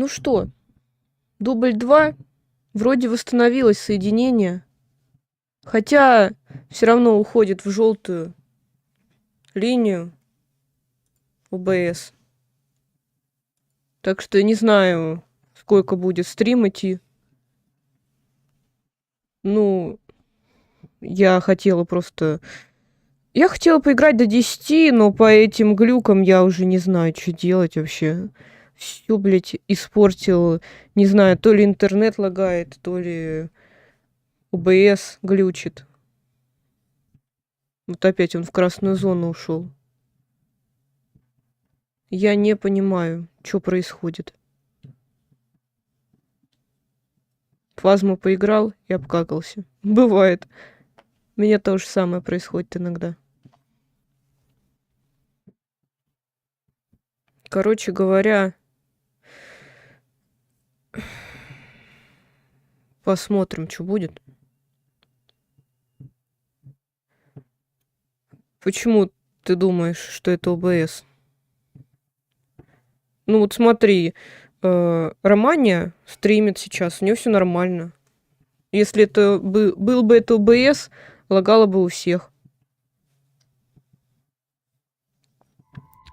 Ну что, дубль 2. Вроде восстановилось соединение. Хотя все равно уходит в желтую линию ОБС. Так что я не знаю, сколько будет стрим идти. Ну, я хотела поиграть до 10, но по этим глюкам я уже не знаю, что делать вообще. Все, блядь, испортил. Не знаю, то ли интернет лагает, то ли ОБС глючит. Вот опять он в красную зону ушел. Я не понимаю, что происходит. Фазму поиграл и обкакался. Бывает. У меня то же самое происходит иногда. Короче говоря, посмотрим, что будет. Почему ты думаешь, что это ОБС? Ну вот смотри, Романия стримит сейчас, у нее все нормально. Если это был бы это ОБС, лагало бы у всех.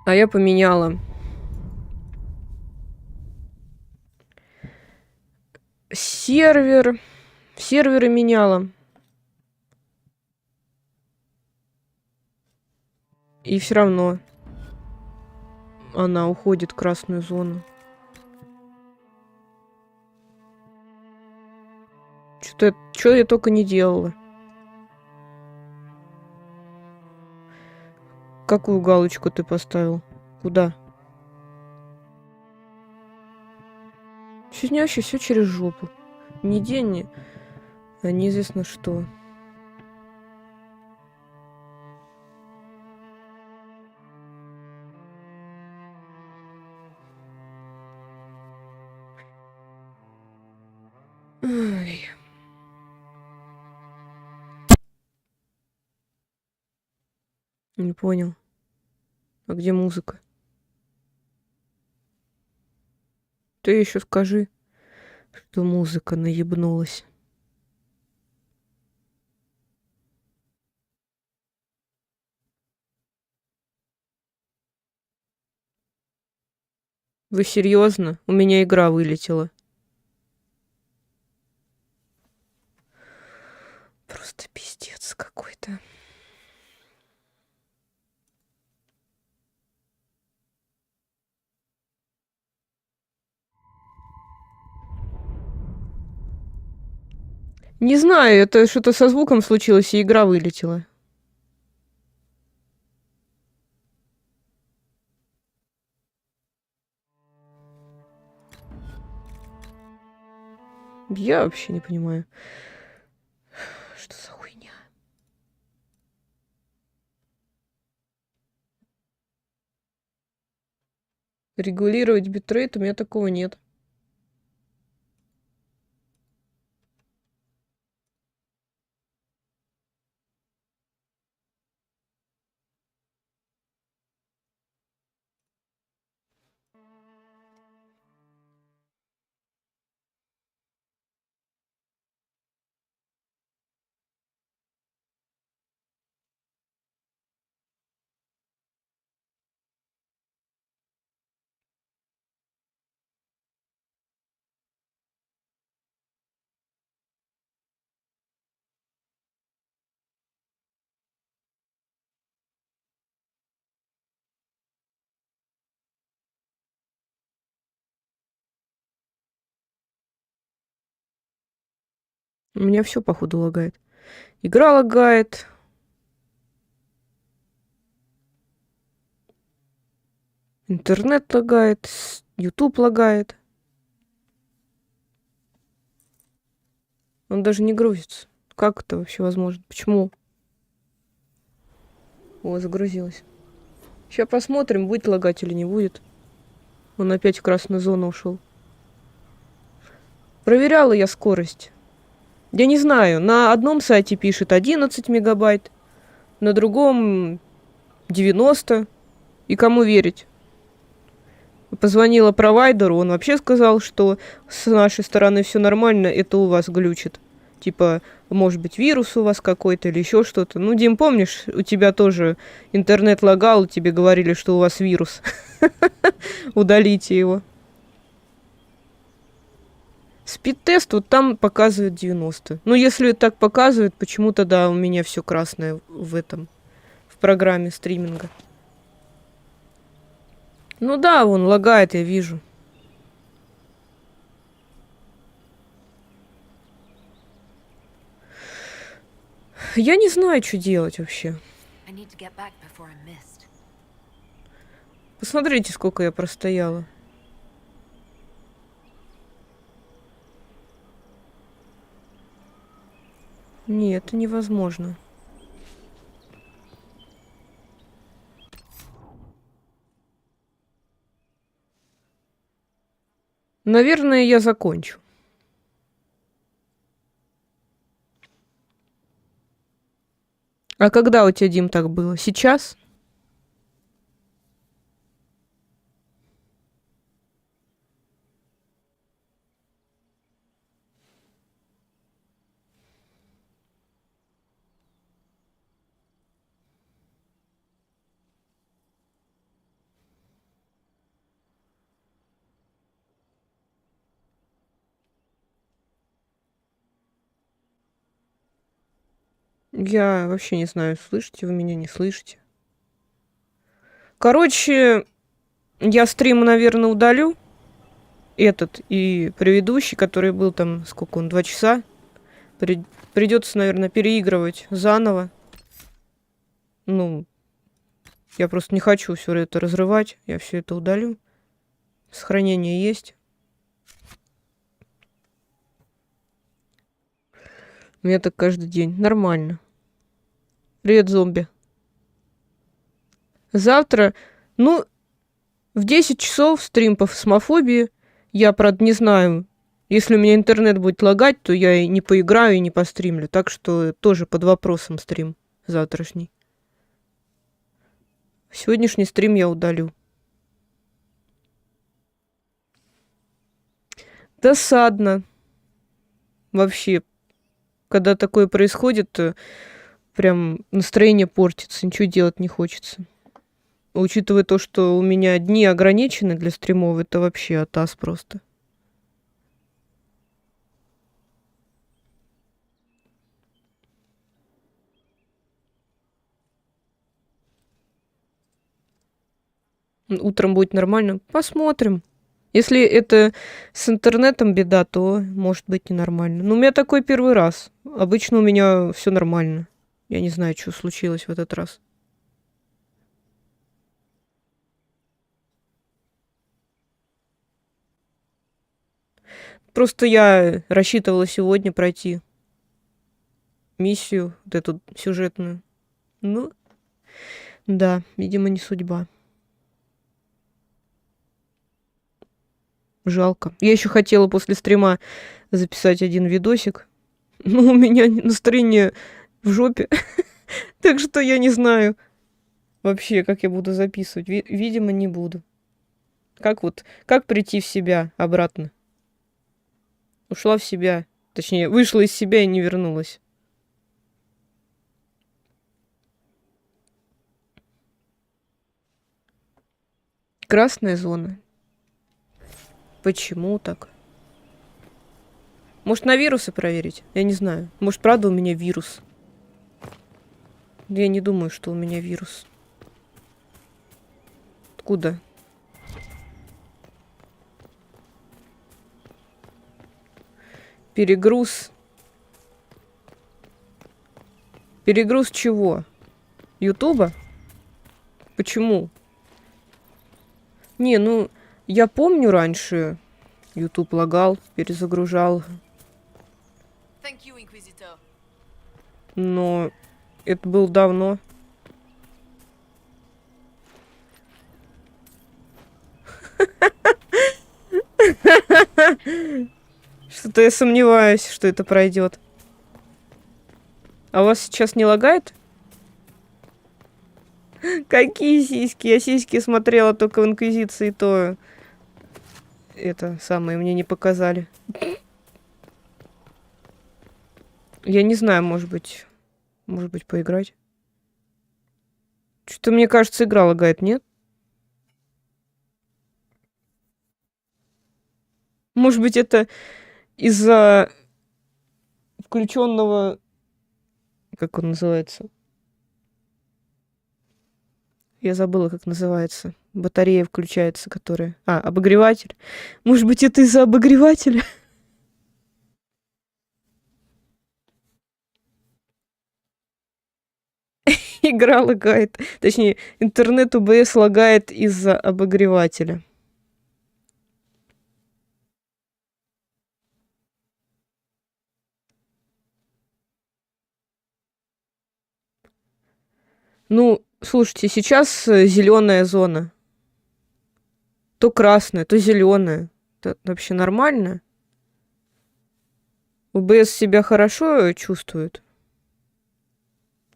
А я поменяла. Серверы меняла. И все равно она уходит в красную зону. Что я только не делала. Какую галочку ты поставил? Куда? Сегодня вообще все через жопу. Ни день, а неизвестно что. Ой. Не понял. А где музыка? Ты еще скажи, что музыка наебнулась. Вы серьезно? У меня игра вылетела. Просто пиздец какой-то. Не знаю, это что-то со звуком случилось, и игра вылетела. Я вообще не понимаю. Что за хуйня? Регулировать битрейт у меня такого нет. У меня все походу лагает. Игра лагает. Интернет лагает. YouTube лагает. Он даже не грузится. Как это вообще возможно? Почему? О, загрузилось. Сейчас посмотрим, будет лагать или не будет. Он опять в красную зону ушел. Проверяла я скорость. Я не знаю, на одном сайте пишет 11 мегабайт, на другом 90. И кому верить? Позвонила провайдеру, он вообще сказал, что с нашей стороны все нормально, это у вас глючит. Типа, может быть, вирус у вас какой-то или еще что-то. Ну, Дим, помнишь, у тебя тоже интернет лагал, тебе говорили, что у вас вирус. Удалите его. Спид-тест вот там показывает 90. Ну, если так показывает, почему-то, да, у меня все красное в этом, в программе стриминга. Ну да, он лагает, я вижу. Я не знаю, что делать вообще. Посмотрите, сколько я простояла. Нет, это невозможно. Наверное, я закончу. А когда у тебя, Дим, так было? Сейчас? Я вообще не знаю, слышите вы меня, не слышите. Короче, я стрим, наверное, удалю. Этот и предыдущий, который был там, сколько он, 2 часа. Придется, наверное, переигрывать заново. Ну, я просто не хочу все это разрывать. Я все это удалю. Сохранение есть. У меня так каждый день. Нормально. Привет, зомби. Завтра, ну, в 10 часов стрим по фосмофобии. Я, правда, не знаю. Если у меня интернет будет лагать, то я и не поиграю, и не постримлю. Так что тоже под вопросом стрим завтрашний. Сегодняшний стрим я удалю. Досадно. Вообще, когда такое происходит, то прям настроение портится, ничего делать не хочется. Учитывая то, что у меня дни ограничены для стримов, это вообще атас просто. Утром будет нормально. Посмотрим. Если это с интернетом беда, то может быть ненормально. Но у меня такой первый раз. Обычно у меня все нормально. Я не знаю, что случилось в этот раз. Просто я рассчитывала сегодня пройти миссию, вот эту сюжетную. Ну, да, видимо, не судьба. Жалко. Я еще хотела после стрима записать один видосик. Но у меня настроение в жопе. Так что я не знаю вообще, как я буду записывать. Видимо, не буду. Как прийти в себя обратно? Ушла в себя. Точнее, вышла из себя и не вернулась. Красная зона. Почему так? Может, на вирусы проверить? Я не знаю. Может, правда у меня вирус? Я не думаю, что у меня вирус. Откуда? Перегруз. Перегруз чего? Ютуба? Почему? Не, ну, я помню раньше. Ютуб лагал, перезагружал. Но это было давно. Что-то я сомневаюсь, что это пройдет. А у вас сейчас не лагает? Какие сиськи? Я сиськи смотрела только в Инквизиции, то это самое мне не показали. Я не знаю, может быть, поиграть. Что-то мне кажется, игра лагает, нет? Может быть, это из-за включенного, как он называется? Я забыла, как называется. Батарея включается, которая... обогреватель. Может быть, это из-за обогревателя? Игра лагает. Точнее, интернет ОБС лагает из-за обогревателя. Ну, слушайте, сейчас зеленая зона. То красная, то зеленая. Это вообще нормально? ОБС себя хорошо чувствует?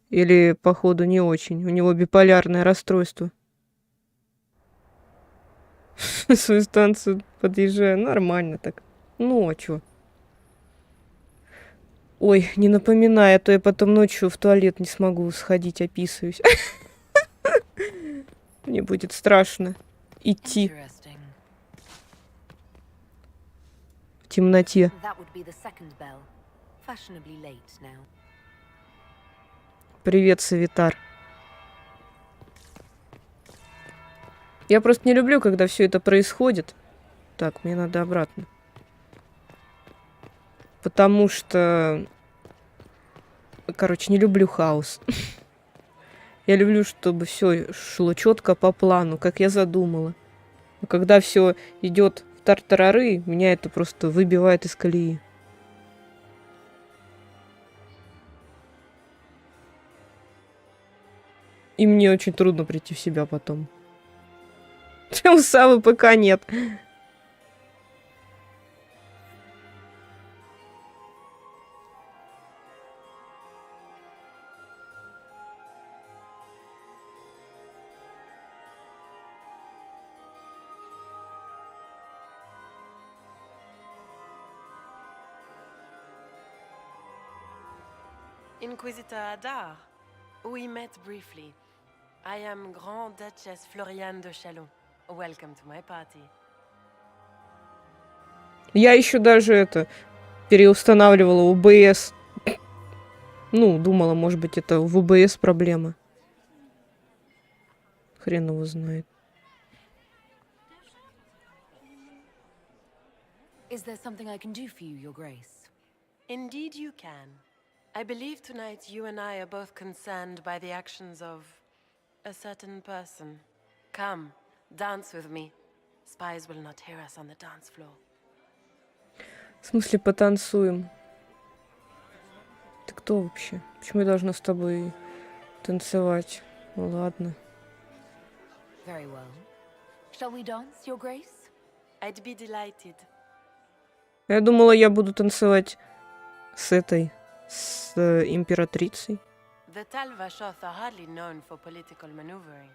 Или, походу, не очень? У него биполярное расстройство. В свою станцию подъезжаю. Нормально так. Ну, а чё? Ой, не напоминай, а то я потом ночью в туалет не смогу сходить, описываюсь. Мне будет страшно идти в темноте. Привет, Савитар. Я просто не люблю, когда все это происходит. Так, мне надо обратно. Потому что... Короче, не люблю хаос. Я люблю, чтобы все шло четко по плану, как я задумала. Но когда все идет в тартарары, меня это просто выбивает из колеи. И мне очень трудно прийти в себя потом. У Савы ПК нет. Inquisitor Adаар. We met briefly. I am Grand Duchess Floriane de Chalon. Welcome to my party. Я еще даже это переустанавливала ОБС. Ну, думала, может быть, это в ОБС проблема. Хрен его знает. Is there something I can do for you, Your Grace? Indeed you can. I believe tonight you and I are both concerned by the actions of a certain person. Come, dance with me. Spies will not hear us on the dance floor. В смысле, потанцуем? Ты кто вообще? Почему я должна с тобой танцевать? Ну ладно. Very well. Shall we dance, Your Grace? I'd be delighted. Я думала, я буду танцевать с этой, с императрицей. The Talvashoth are hardly known for political maneuvering.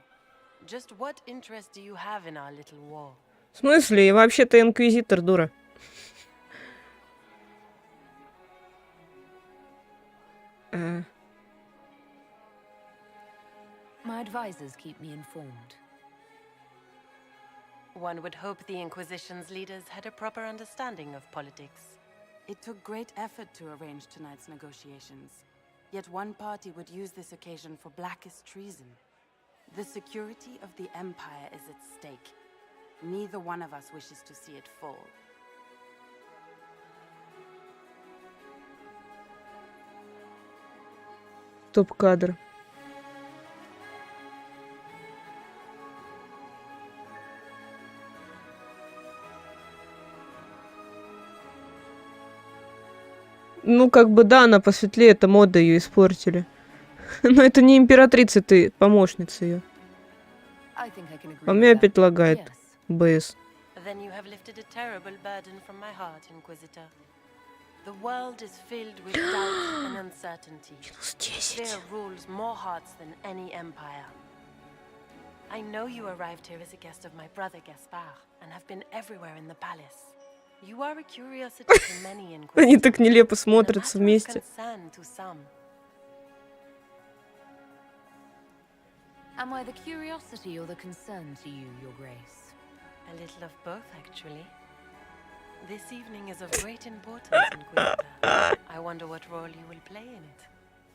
Just what interest do you have in our little war? В смысле? Я вообще-то инквизитор, дура. My advisors keep me informed. One would hope the Inquisition's leaders had a proper understanding of politics. It took great effort to arrange tonight's negotiations. Yet one party would use this occasion for blackest treason. The security of the Empire is at stake. Neither one of us wishes to see it fall. Топ-кадр. Ну, как бы, да, она посветлее, это мода ее испортили. Но это не императрица, ты помощница ее. I think I can agree А у with меня that. опять лагает Yes. БС. Then you have lifted a terrible burden from my heart, Inquisitor. The world is filled with doubt and uncertainty. Минус 10. Fear rules more hearts than any empire. I know you arrived here as a guest of my brother Gaspard and have been everywhere in the palace. You are a curiosity to many inquisitors. Они так нелепо and a смотрятся matter of вместе. concern to some. Am I the curiosity or the concern to you, Your Grace? A little of both, actually. This evening is of great importance, Inquisitor. I wonder what role you will play in it.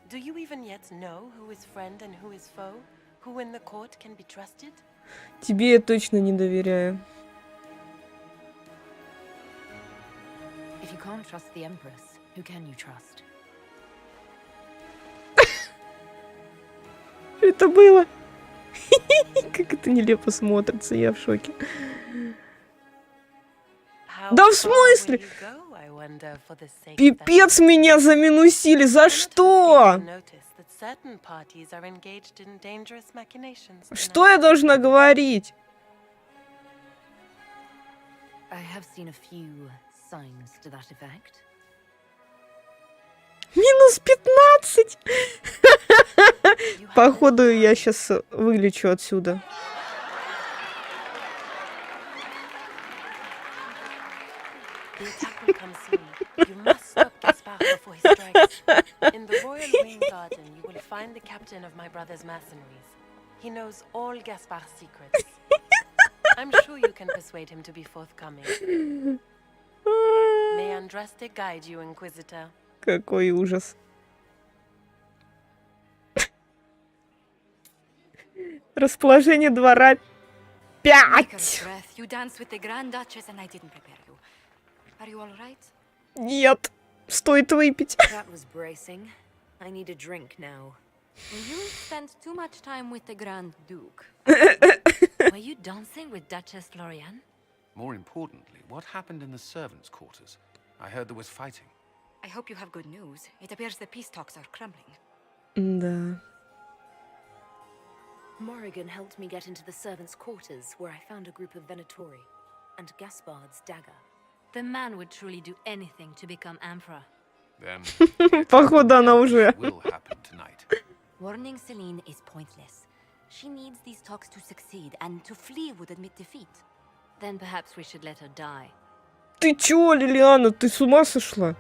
Do you even yet know who is friend and who is foe? Who in the court can be trusted? Тебе я точно не доверяю. If you can't trust the Empress, who can you trust? Что это было? Как это нелепо смотрится, я в шоке. How Да в far смысле? will you go, I wonder, for the sake of that Пипец, message? меня заминусили. За I not что? escape to notice that certain parties are engaged in dangerous machinations Что tonight. я должна говорить? I have seen a few signs to that effect. Минус 15. You have Походу, little я time. сейчас вылечу отсюда. The attack will come soon. You must stop Gaspard before he strikes. In the royal wing garden, you will find the captain of my brother's mercenaries. He knows all Gaspard's secrets. I'm sure you can persuade him to be forthcoming. May Andraste guide you, Inquisitor. Какой ужас. Расположение двора Take a 5. breath. You danced with the Grand Duchess and I didn't prepare you. Are you all right? Нет, стоит выпить. That was bracing. I need a drink now. You spent too much time with the Grand Duke. Were you dancing with Duchess Florian? More importantly, what happened in the servants' quarters? I heard there was fighting. I hope you have good news. It appears the peace talks are crumbling. Да. Morrigan helped me get into the servants' quarters, where I found a group of Venatori and Gaspard's dagger. The man would truly do anything to become emperor. Then, the attack Походу, on the она уже. Empress will happen tonight. Warning Celine is pointless. She needs these talks to succeed, and to flee would admit defeat. Then perhaps we should let her die. Ты чё, Лилиана, ты с ума сошла?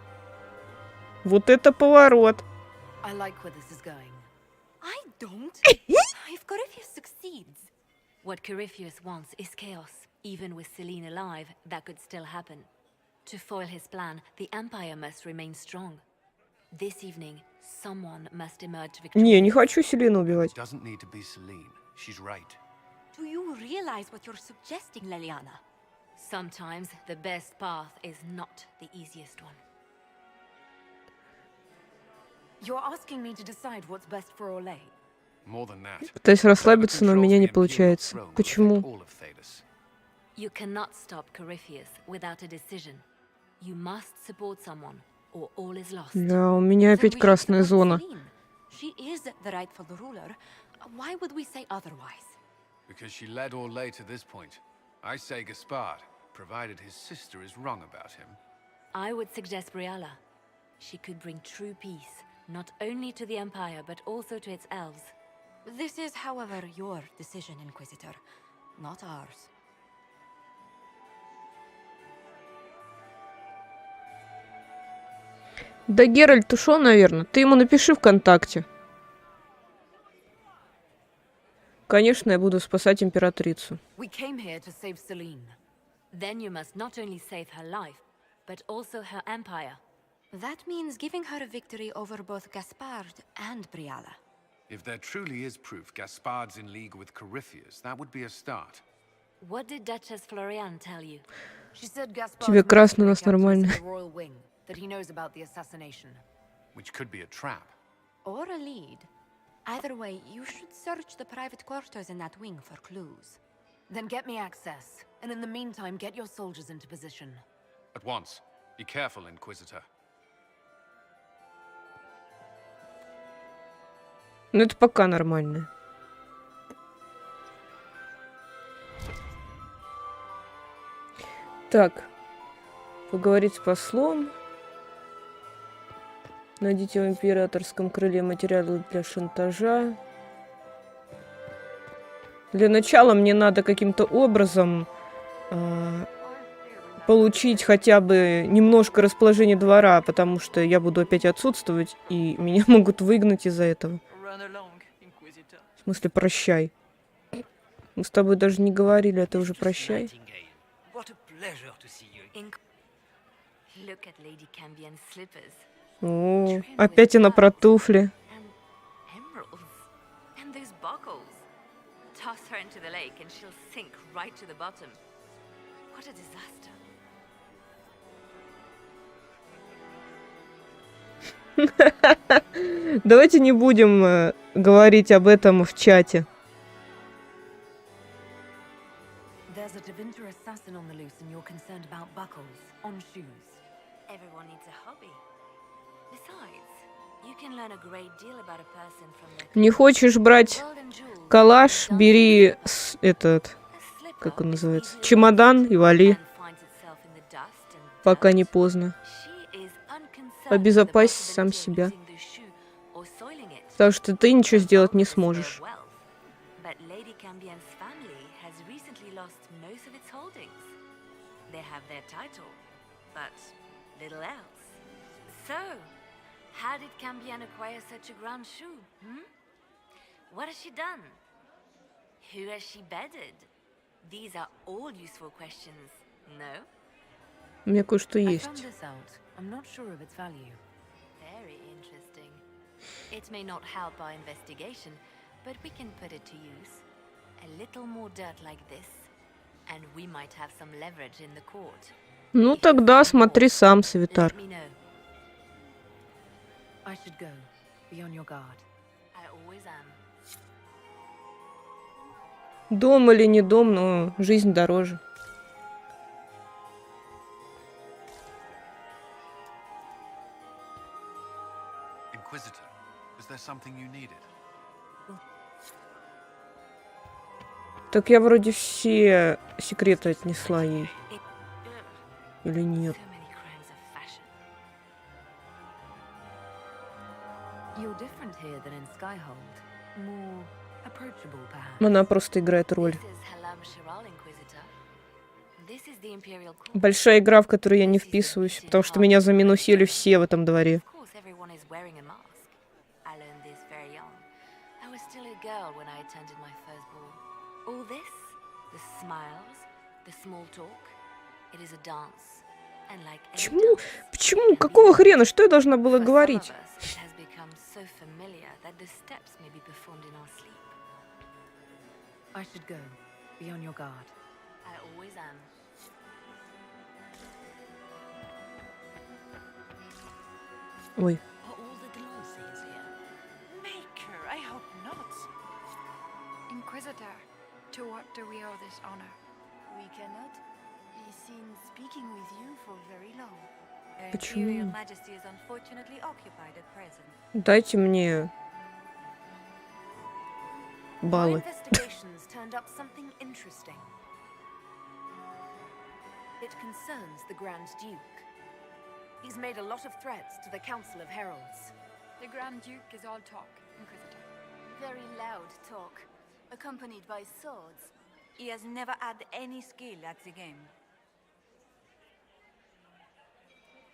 Вот это поворот. I like where this is going. I don't. If Corypheus succeeds, What Corypheus wants is chaos. Even with Celine alive, that could still happen. To foil his plan, the Empire must remain strong. This evening, someone must emerge victorious. Не, не хочу Селину убивать. Doesn't need to be Celine. She's right. do you realize what you're suggesting, Leliana? Sometimes the best path is not the easiest one. You're asking me to decide what's best for Oрлее. More than that. Пытаюсь расслабиться, но у Whoever меня не controls the Imperial получается. throne will Почему? get all of Tedasу. You cannot stop Corypheus without a decision. You must support someone, or all is lost. Да, у меня Then опять we should красная support зона. Celine. She is the rightful ruler. Why would we say otherwise? Because she led Oрлее to this point. I say Gaspard, provided his sister is wrong about him. I would suggest Brialla. She could bring true peace, not only to the Empire, but also to its elves. This is, however, your decision, Inquisitor, not ours. Да Геральт ушел, наверное. Ты ему напиши ВКонтакте. Конечно, я буду спасать императрицу. We came here to save Celine. Then you must not only save her life, but also her empire. That means giving her a victory over both Gaspard and Brialla. If there truly is proof Gaspard's in league with Corypheus, that would be a start. What did Duchess Florian tell you? She said Gaspard Тебе красный у нас нормально. the royal wing, that he knows about the assassination. Which could be a trap. Or a lead. Either way, you should search the private quarters in that wing for clues. Then get me access, and in the meantime, get your soldiers into position. At once. Be careful, Inquisitor. Ну, это пока нормально. Так. Поговорить с послом. Найдите в императорском крыле материалы для шантажа. Для начала мне надо каким-то образом получить хотя бы немножко расположение двора, потому что я буду опять отсутствовать, и меня могут выгнать из-за этого. В смысле, прощай. Мы с тобой даже не говорили, а ты уже прощай. Look at Lady Cambian's slippers. О, опять она про туфли. Emeralds. And those buckles. Toss her into the lake and she'll sink right to the bottom. What a disaster. Давайте не будем говорить об этом в чате. There's a Devinter assassin on the loose and you're concerned about buckles on shoes. Everyone needs a hobby. Besides, you can learn a great deal about a person from their Не хочешь брать gold and jewels. калаш, бери этот, A slipper как он is называется, easily чемодан и вали, and finds itself in the dust and пока dirt. не поздно. She is unconcerned Обезопась with the сам possibility of себя. losing the shoe or soiling it. Потому что ты ничего сделать не Regardless of their сможешь. wealth. But Lady Cambian's family has recently lost most of its holdings. They have their title, but little else. So, how did Cambian acquire such a grand shoe? What has she done? Who has she bedded? These are all useful questions, no? У меня кое-что I found есть. this out. I'm not sure of its value. Very interesting. It may not help our investigation, but we can put it to use. A little more dirt like this, and we might have some leverage in the court. Ну тогда смотри сам, Савитар. Let me know. I should go. Be on your guard. I always am. Дом или не дом, но жизнь дороже. Inquisitor, is there something you needed? Так я вроде все секреты отнесла ей. It, Или нет? so many crimes of fashion. You're different here than in Skyhold. More approachable, perhaps. Она просто играет роль. This is Halam Shiral, Inquisitor. This is the Imperial Court. Большая игра, в которую я не вписываюсь, потому что меня заминусили все в этом дворе. Of course, everyone is wearing a mask. I learned this very young. I was still a girl when I attended my first ball. All this, the smiles, the small talk, it is a dance. And like any Почему? dance, Почему? it can be Какого хрена? Что я должна была For some говорить? of us, it has become so familiar that the steps may be performed in our sleep. I should go. Be on your guard. I always am. Ой. Are all the Delonces here? Maker, I hope not. Inquisitor, to what do we owe this honor? We cannot be seen speaking with you for very long. Her Почему? Imperial Majesty is unfortunately occupied at present. Дайте мне My баллы. investigations turned up something interesting. It concerns the Grand Duke. He's made a lot of threats to the Council of Heralds. The Grand Duke is all talk, Inquisitor. Very loud talk, accompanied by swords. He has never had any skill at the game.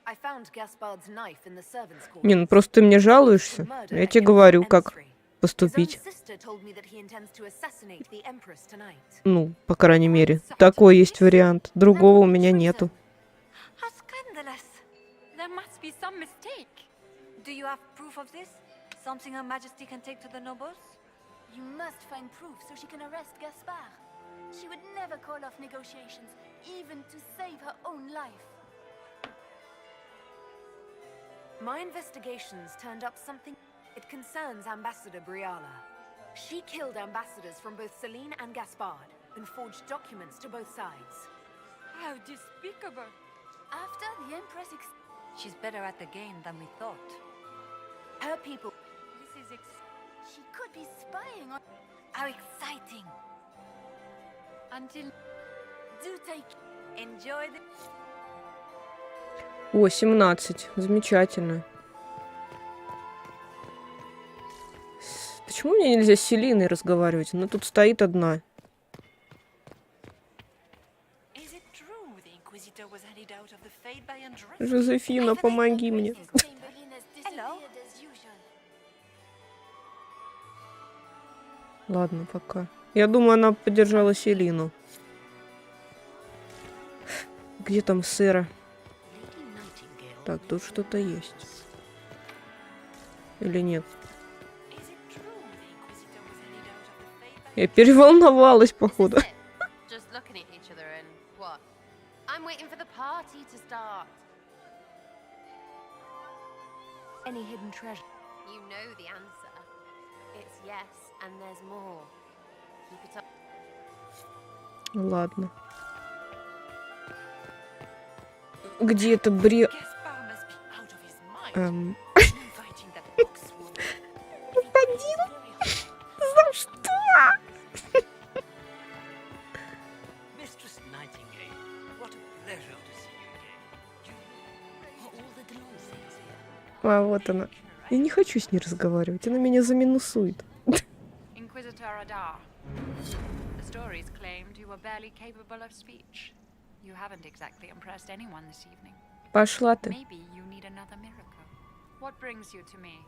I found Gaspard's knife in the servants' quarters. Не, ну просто ты мне жалуешься. Я тебе говорю, как His own поступить. sister told me that he intends to assassinate the Empress tonight. Ну, по крайней мере. Такой есть вариант. Другого у меня нету. How scandalous! There must be some mistake. Do you have proof of this? Something Her Majesty can take to the nobles? You must find proof so she can arrest Gaspard. She would never call off negotiations, even to save her own life. My investigations turned up something. It concerns Ambassador Briala. She killed ambassadors from both Celine and Gaspard and forged documents to both sides. How despicable! After the Empress she's better at the game than we thought. Her people. This is she could be spying on. How exciting! Until do take enjoy the. О, 17. Замечательно. Почему мне нельзя с Селиной разговаривать? Она тут стоит одна. Жозефина, помоги мне. Ладно, пока. Я думаю, она поддержала Селину. Где там Сэра? Так, тут что-то есть. Или нет? Я переволновалась, походу. Any hidden treasure? You know the answer. It's yes, and there's more. Keep it up. Ладно. Где это бре... За что? А, вот она. Я не хочу с ней разговаривать, она меня заминусует. Inquisitor Adаар. The stories claimed you were barely capable of speech. You haven't exactly impressed anyone this evening. Пошла ты. Maybe you need another miracle. What brings you to me?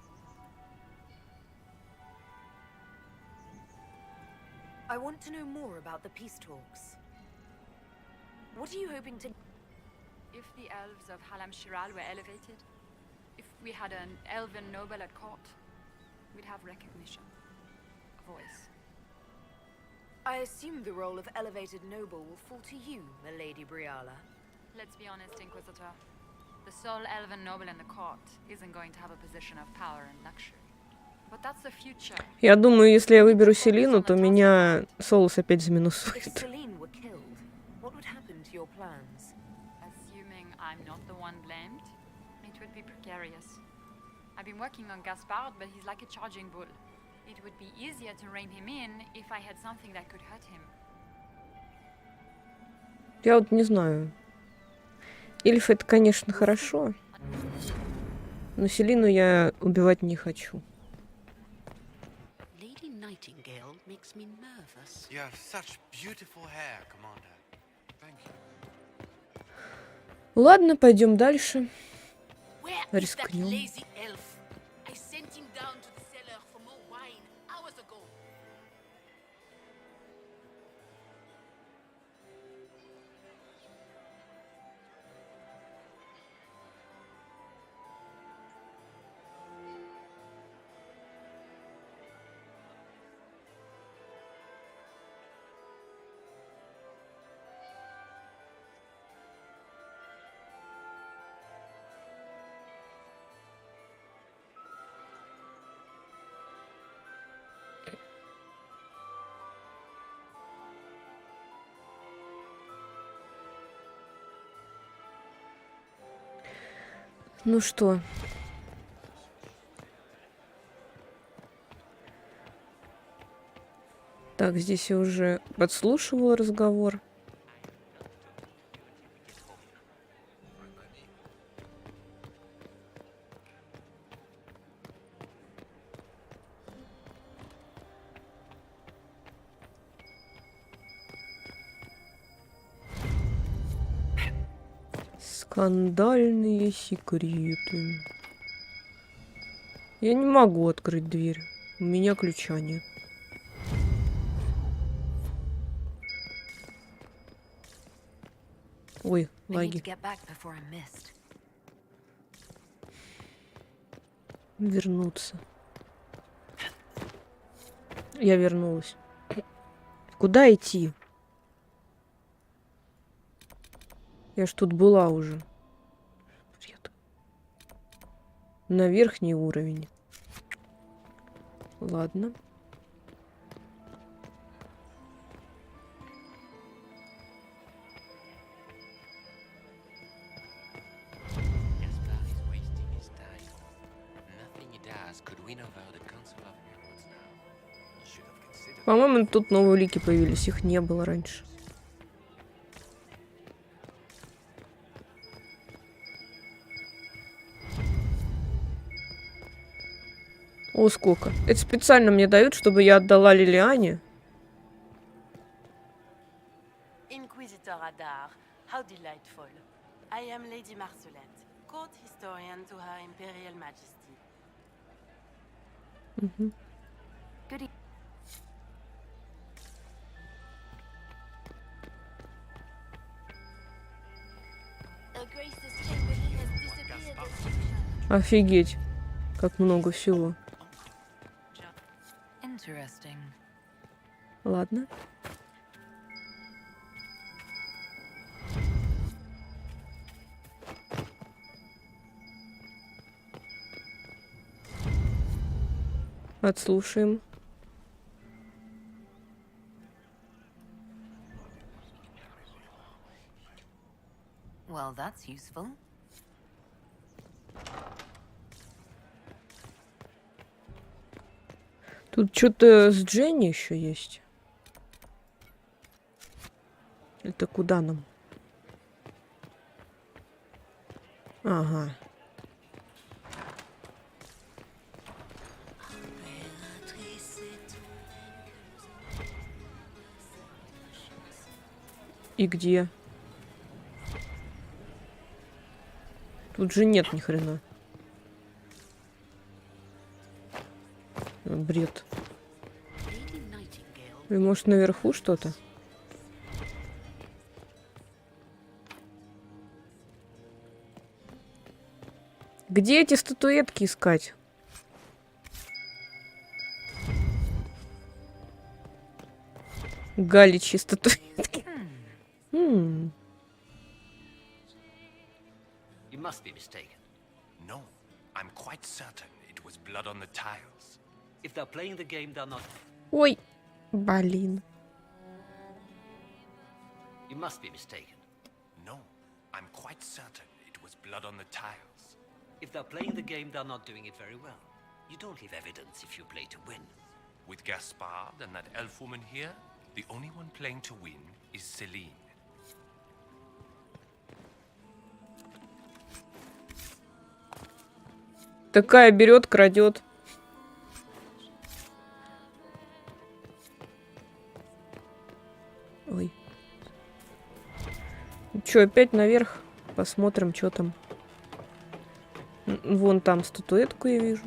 I want to know more about the peace talks. What are you hoping to... If the elves of Halam Shiral were elevated, if we had an elven noble at court, we'd have recognition, a voice. I assume the role of elevated noble will fall to you, Milady Briala. Let's be honest, Inquisitor. The sole elven noble in the court isn't going to have a position of power and luxury. But that's the future. Я думаю, если я выберу Селину, то меня Солус опять заминусует. If Celine were killed, what would happen to your plans? Assuming I'm not the one blamed, it would be precarious. I've been working on Gaspard, but he's like a charging bull. It would be easier to rein him in if I had something that could hurt him. Я вот не знаю. Эльф это, конечно, хорошо. Но Селину я убивать не хочу. You have such beautiful hair, Commander. Thank you. Ладно, пойдем дальше. Рискнем. Ну что? Так, здесь я уже подслушивала разговор. Скандальные секреты. Я не могу открыть дверь. У меня ключа нет. Ой, лаги. Вернуться. Я вернулась. Куда идти? Я ж тут была уже. Бред. На верхний уровень. Ладно. По-моему, тут новые улики появились. Их не было раньше. О, сколько. Это специально мне дают, чтобы я отдала Лилиане. Inquisitor Adаар, how delightful. I am Lady Marcelette, court historian to Her Imperial Majesty. Good evening. Офигеть, как много всего. Interesting. Ладно. Отслушаем. Well, that's useful. Тут что-то с Дженни еще есть. Это куда нам? Ага. И где? Тут же нет ни хрена. Бред. И может наверху что-то? Где эти статуэтки искать? Галичьи статуэтки. You must be mistaken. No, I'm quite certain it was blood on the tiles. If they're playing the game, they're not. Ой, блин. You must be mistaken. No, I'm quite certain it was blood on the tiles. If they're playing the game, they're not doing it very well. You don't leave evidence if you play to win. With Gaspard and that elf woman here, the only one playing to win is Celine. Такая берет, крадет. Ой. Че, опять наверх? Посмотрим, что там. Вон там статуэтку я вижу.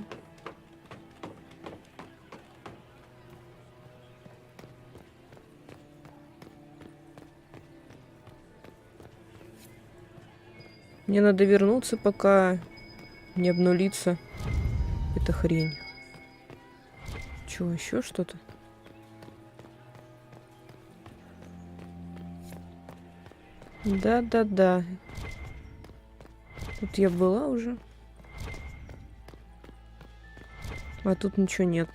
Мне надо вернуться, пока не обнулится эта хрень. Чё, еще что-то? Да-да-да. Тут я была уже. А тут ничего нет.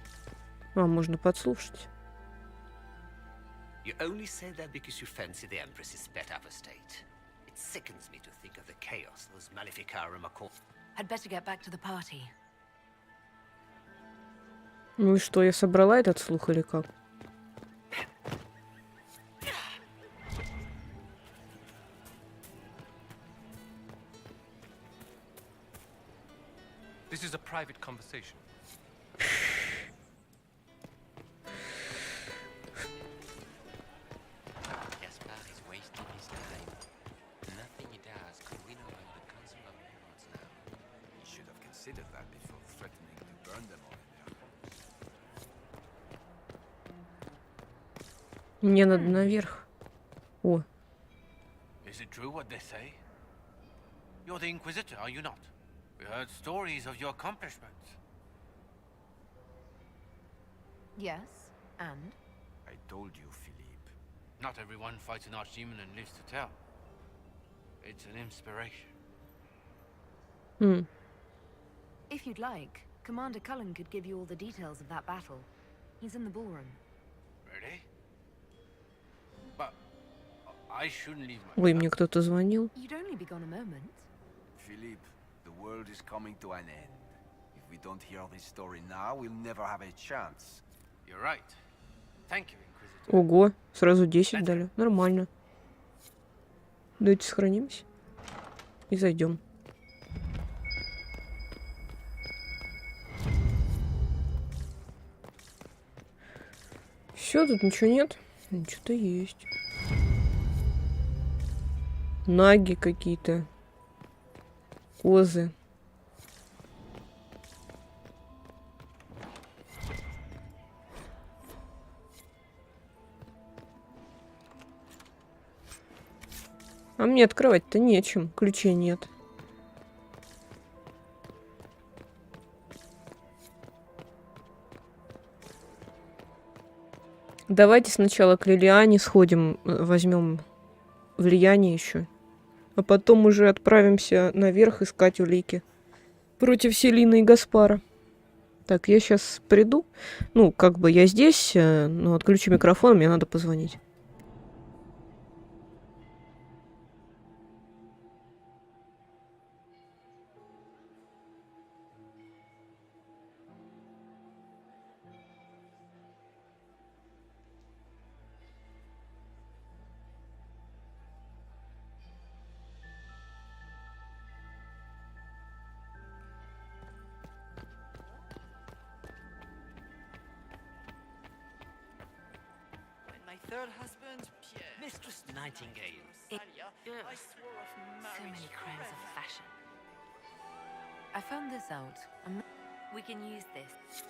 А, можно подслушать. You only say that because you fancy the Empress's sped up estate. It sickens me to think of the chaos those Maleficarum are called. I'd better get back to the party. Ну и что, я собрала этот слух или как? This is a private conversation. Gaspard is wasting his time. Nothing he does could win over the Council of Lords now. You should have considered that before threatening to burn them all in there. Мне надо наверх. О. Is it true what they say? You're the Inquisitor, are you not? We heard stories of your accomplishments. Yes, and? I told you, Philippe. Not everyone fights an archdemon and lives to tell. It's an inspiration. If you'd like, Commander Cullen could give you all the details of that battle. He's in the ballroom. Really? But I shouldn't leave my... Ой, мне кто-то звонил. You'd only be gone a moment. Philippe, the world is coming to an end. If we don't hear this story now, we'll never have a chance. You're right. Thank you, Inquisitor. Ого, сразу 10 дали. Нормально. Давайте сохранимся. И зайдем. Все, тут ничего нет. Что-то есть. Наги какие-то. Козы. А мне открывать-то нечем. Ключей нет. Давайте сначала к Лилиане сходим, возьмем влияние еще. А потом уже отправимся наверх искать улики. Против Селины и Гаспара. Так, я сейчас приду. Ну, как бы я здесь, но отключу микрофон, мне надо позвонить. Third husband, Pierre. Mistress Nightingale. So many crimes of fashion. I found this out. We can use this.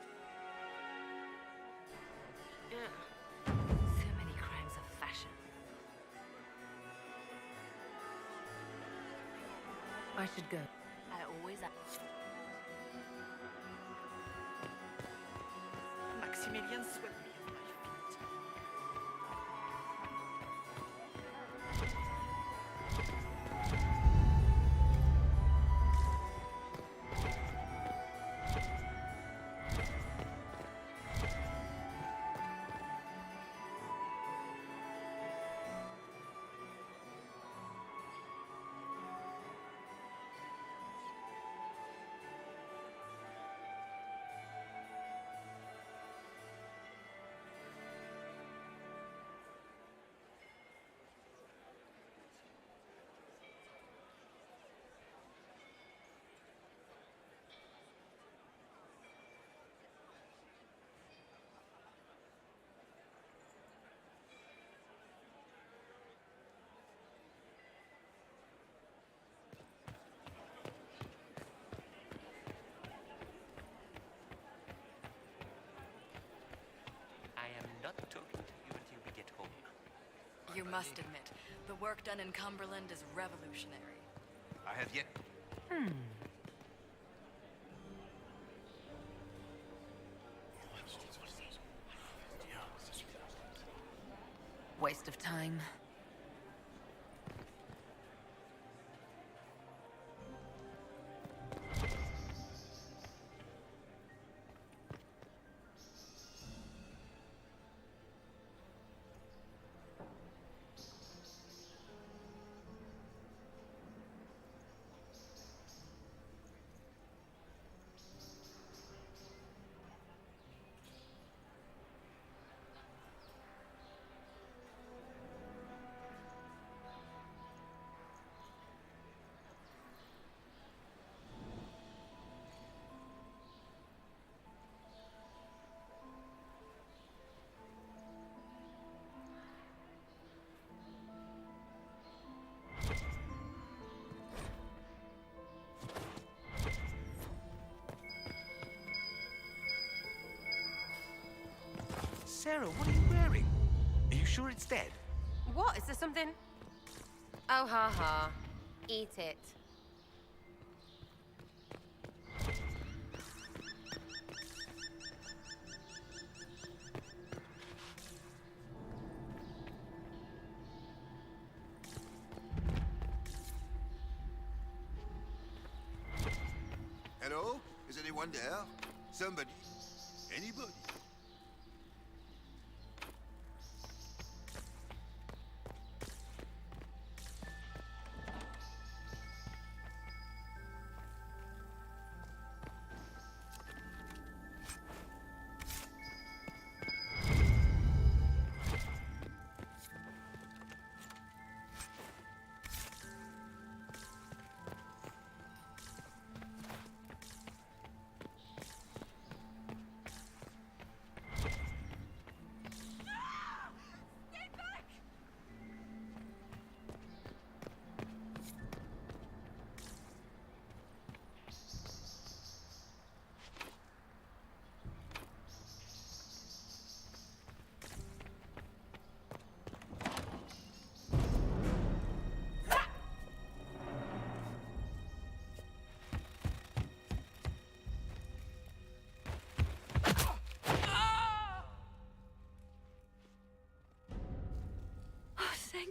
So many crimes of fashion. I should go. I always ask. Maximilian swept me off my feet. not talking to you until we get home. You must admit, the work done in Cumberland is revolutionary. I have yet... Waste of time. Sarah, what are you wearing? Are you sure it's dead? What? Is there something? Oh, ha ha. Eat it. Hello? Is anyone there? Somebody? Anybody?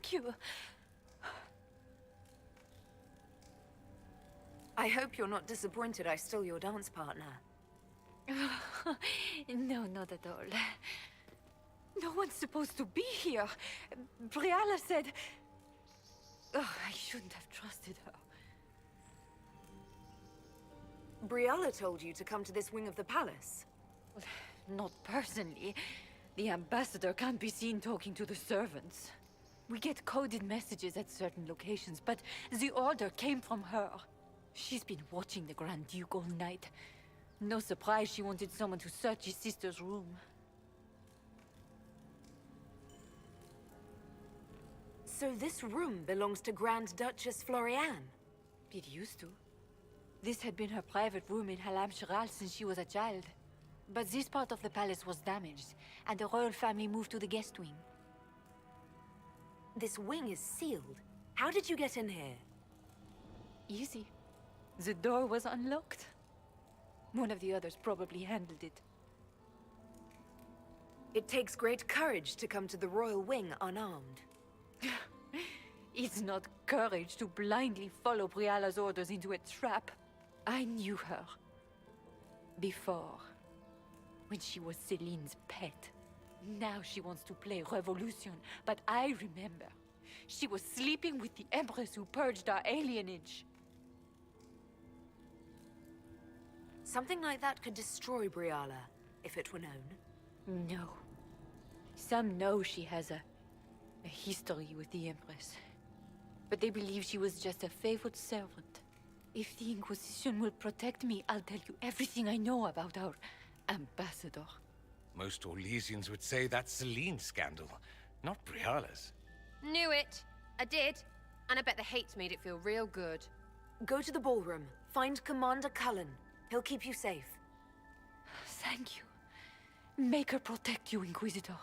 Thank you. I hope you're not disappointed I stole your dance partner. No, not at all. No one's supposed to be here. Briala said... Oh, I shouldn't have trusted her. Briala told you to come to this wing of the palace. Well, not personally. The ambassador can't be seen talking to the servants. We get coded messages at certain locations, but the order came from her. She's been watching the Grand Duke all night. No surprise she wanted someone to search his sister's room. So this room belongs to Grand Duchess Floriane? It used to. This had been her private room in Halam Shiral since she was a child. But this part of the palace was damaged, and the royal family moved to the guest wing. This wing is sealed. How did you get in here? Easy. The door was unlocked. One of the others probably handled it. It takes great courage to come to the royal wing unarmed. It's not courage to blindly follow Briala's orders into a trap. I knew her. Before. When she was Celine's pet. Now she wants to play Revolution, but I remember. She was sleeping with the Empress who purged our alienage. Something like that could destroy Briala, if it were known. No. Some know she has a history with the Empress. But they believe she was just a favored servant. If the Inquisition will protect me, I'll tell you everything I know about our ambassador. Most Orlesians would say that's Celine's scandal, not Briala's. Knew it. I did. And I bet the hate made it feel real good. Go to the ballroom. Find Commander Cullen. He'll keep you safe. Thank you. Make her protect you, Inquisitor.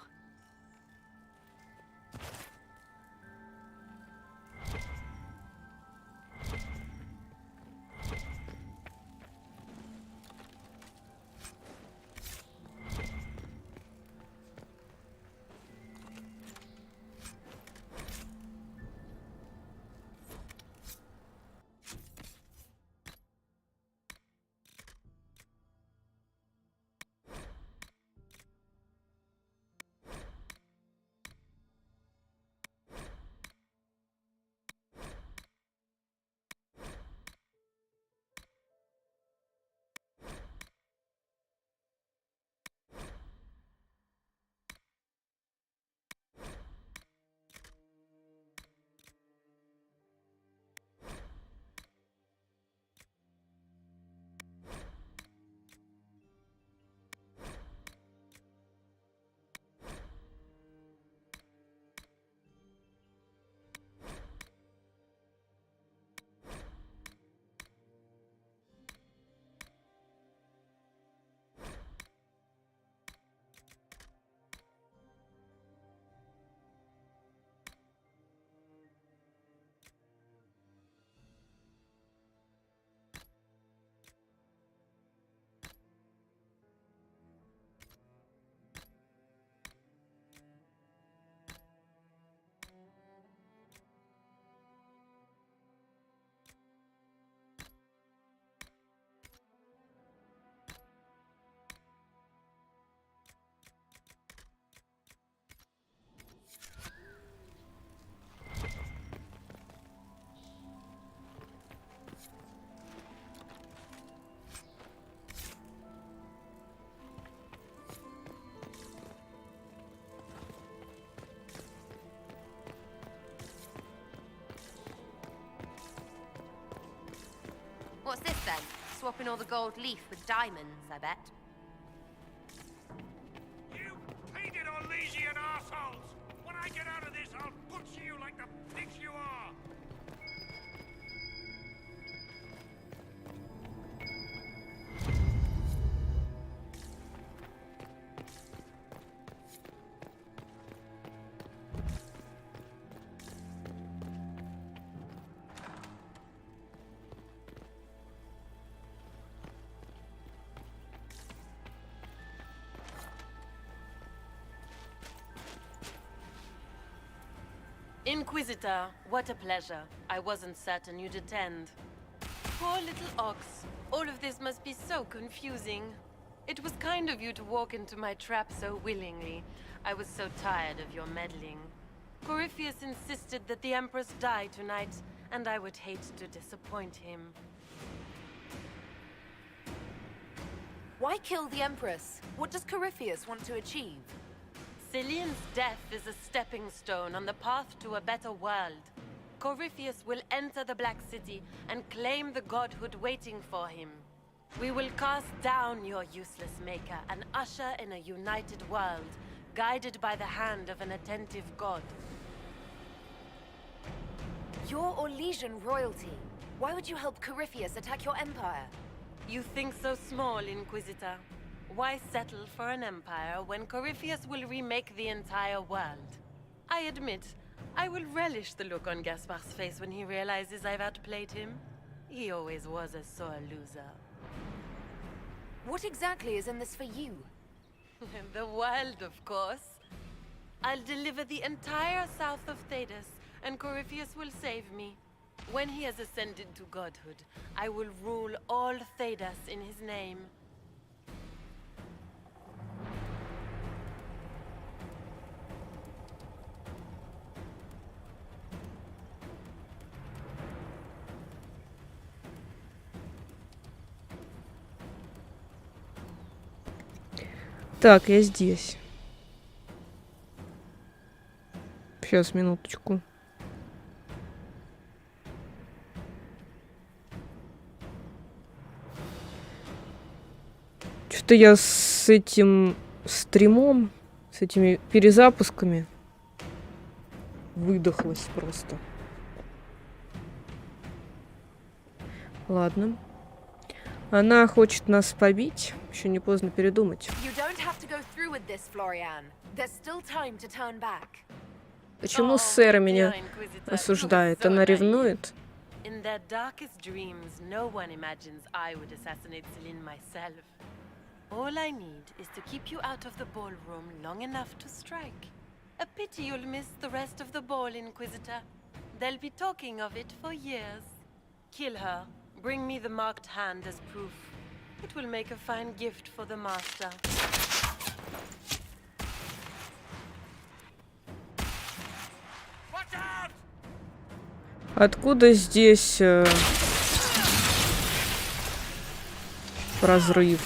What's this then? Swapping all the gold leaf with diamonds, I bet. You painted Orlesian assholes! When I get out of this, I'll butcher you like the pigs you are! Inquisitor, what a pleasure. I wasn't certain you'd attend. Poor little ox. All of this must be so confusing. It was kind of you to walk into my trap so willingly. I was so tired of your meddling. Corypheus insisted that the Empress die tonight, and I would hate to disappoint him. Why kill the Empress? What does Corypheus want to achieve? Celine's death is a stepping stone on the path to a better world. Corypheus will enter the Black City and claim the godhood waiting for him. We will cast down your useless maker and usher in a united world, guided by the hand of an attentive god. You're Orlesian royalty. Why would you help Corypheus attack your empire? You think so small, Inquisitor. Why settle for an empire when Corypheus will remake the entire world? I admit, I will relish the look on Gaspard's face when he realizes I've outplayed him. He always was a sore loser. What exactly is in this for you? The world, of course. I'll deliver the entire south of Tedassu, and Corypheus will save me. When he has ascended to godhood, I will rule all Tedassu in his name. Так, я здесь. Сейчас, минуточку. Что-то я с этим стримом, с этими перезапусками выдохлась просто. Ладно. Она хочет нас побить. Еще не поздно передумать. Почему Сэра меня осуждает? Она ревнует? In their darkest dreams, no one imagines I would assassinate Celine myself. All I need is to keep you out of the ballroom long enough to strike. A pity you'll miss the rest of the ball, Inquisitor. They'll be talking of it for years. Kill her. Bring me the marked hand as proof. It will make a fine gift for the master. Откуда здесь разрыв?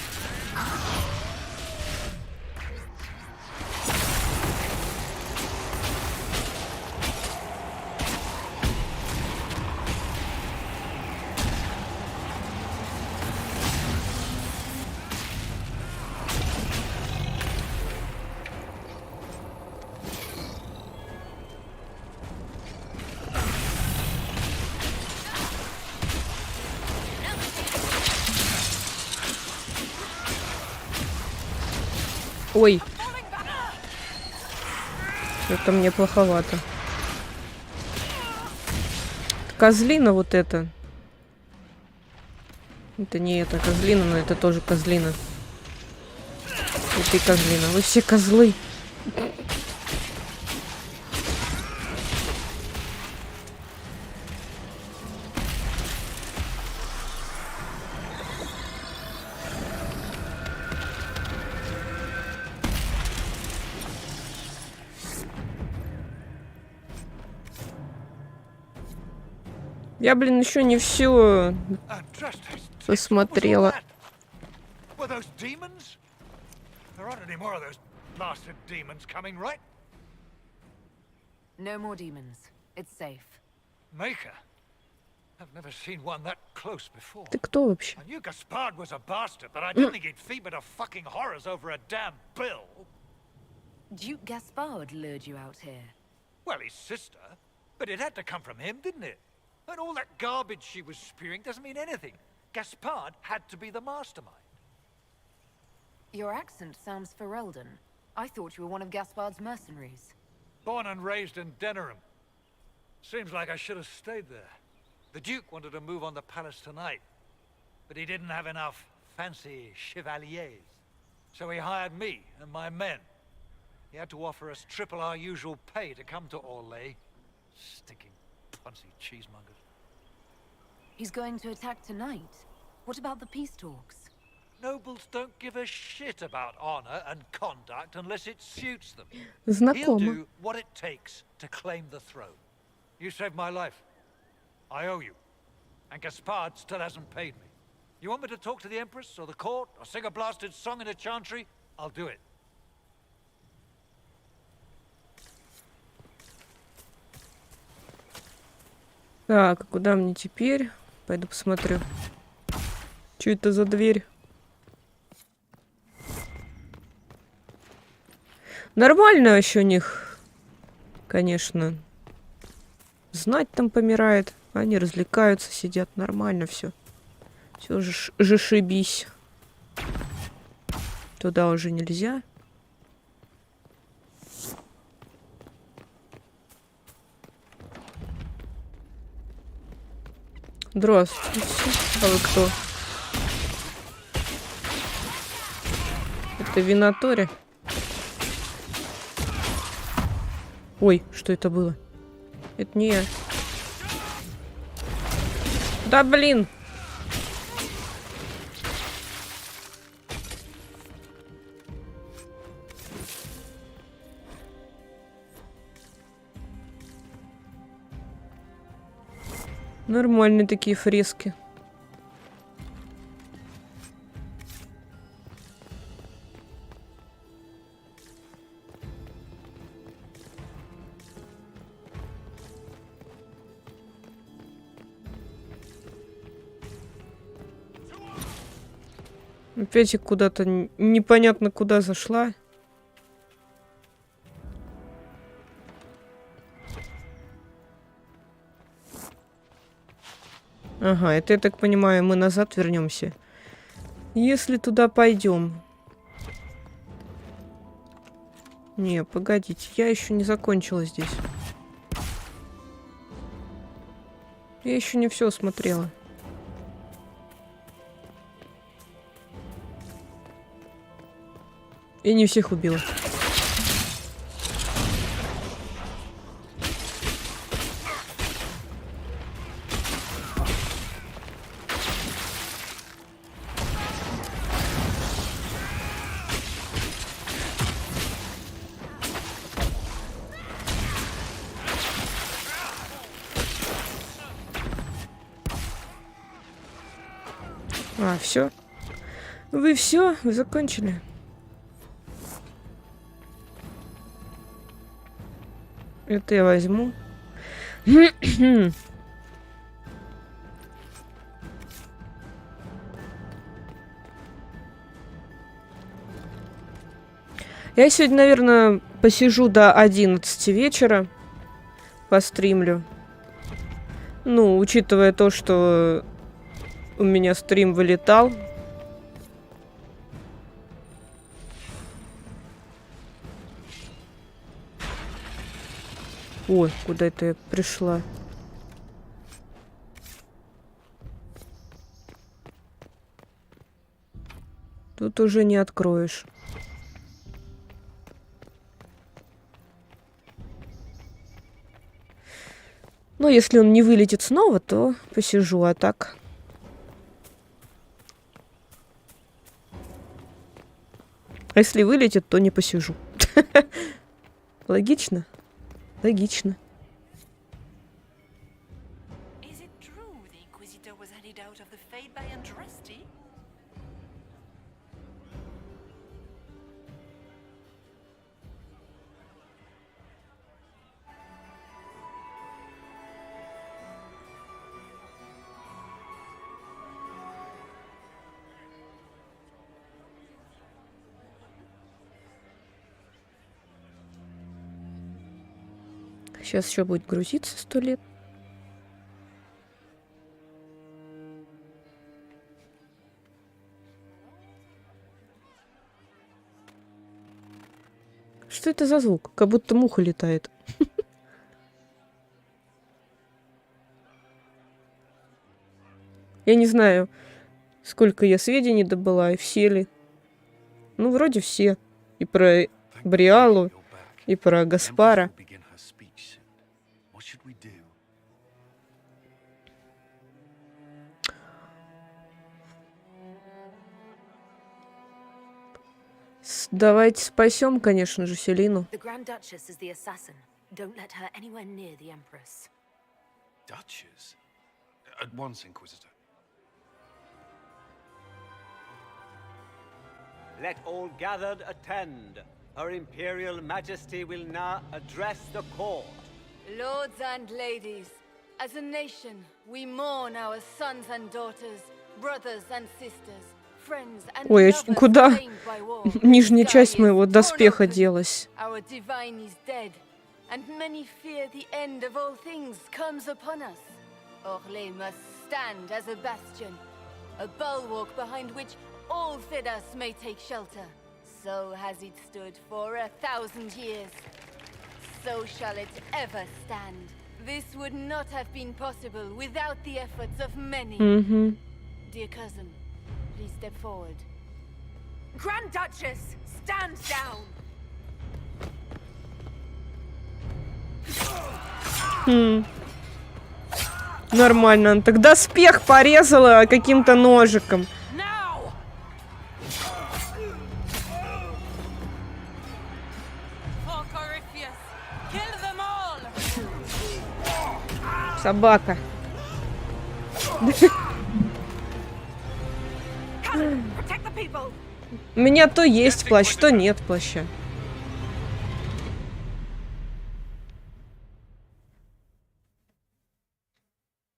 Ой. Это мне плоховато. Козлина вот это. Это не это козлина, но это тоже козлина. И ты козлина. Вы все козлы. Я, блин, еще не все посмотрела. No more demons. It's safe. Maker? I've never seen one that close before. Ты кто вообще? I knew Gaspard was a bastard, but I didn't think he'd feed me to fucking horrors over a damn bill. Duke Gaspard lured you out here. Well, his sister. But it had to come from him, didn't it? And all that garbage she was spewing doesn't mean anything. Gaspard had to be the mastermind. Your accent sounds Ferelden. I thought you were one of Gaspard's mercenaries. Born and raised in Denerim. Seems like I should have stayed there. The Duke wanted to move on the palace tonight, but he didn't have enough fancy chevaliers. So he hired me and my men. He had to offer us triple our usual pay to come to Oрлее. Stinking punsy cheesemongers. He's going to attack tonight. What about the peace talks? Nobles don't give a shit about honor and conduct unless it suits them. Знакомо. He'll do what it takes to claim the throne. You saved my life. I owe you. And Gaspard still hasn't paid me. You want me to talk to the Empress or the court or sing a blasted song in a chantry? I'll do it. Так, куда мне теперь? Пойду посмотрю. Что это за дверь? Нормально еще у них, конечно. Знать там помирает. Они развлекаются, сидят. Нормально все. Все же зашибись. Туда уже нельзя. Здравствуйте. А вы кто? Это Винатори? Ой, что это было? Это не я. Да блин! Нормальные такие фрески. Опять я куда-то непонятно куда зашла. Ага, это, я так понимаю, мы назад вернемся. Если туда пойдем. Не, погодите, я еще не закончила здесь. Я еще не все смотрела. И не всех убила. А, все. Вы все? Вы закончили? Это я возьму. Я сегодня, наверное, посижу до 11 вечера. Постримлю. Ну, учитывая то, что у меня стрим вылетал. Ой, куда это я пришла? Тут уже не откроешь. Но если он не вылетит снова, то посижу, а так... А если вылетит, то не посижу. Логично? Логично. Сейчас еще будет грузиться 100 лет. Что это за звук? Как будто муха летает. Я не знаю, сколько я сведений добыла, и все ли. Ну, вроде все. И про Бриалу, и про Гаспара. What should we Давайте спасем, конечно же, Селину. The Grand Duchess is the assassin. Don't let her anywhere near the Empress. Duchess? At once, Inquisitor. Let all gathered attend. Her Imperial Majesty will now address the court. Lords and ladies, as a nation, we mourn our sons and daughters, brothers and sisters, friends and Ой, lovers куда slain by war. нижняя The часть sky моего is доспеха torn open. делась? Our divine is dead, and many fear the end of all things comes upon us. Oрлее must stand as a bastion, a bulwark behind which all Tedassu may take shelter. So has it stood for 1,000 years. So shall it ever stand. This would not have been possible without the efforts of many. Dear cousin, please step forward. Grand Duchess, stand down! Нормально. Тогда доспех порезала каким-то ножиком. Собака. У меня то есть плащ, то нет плаща.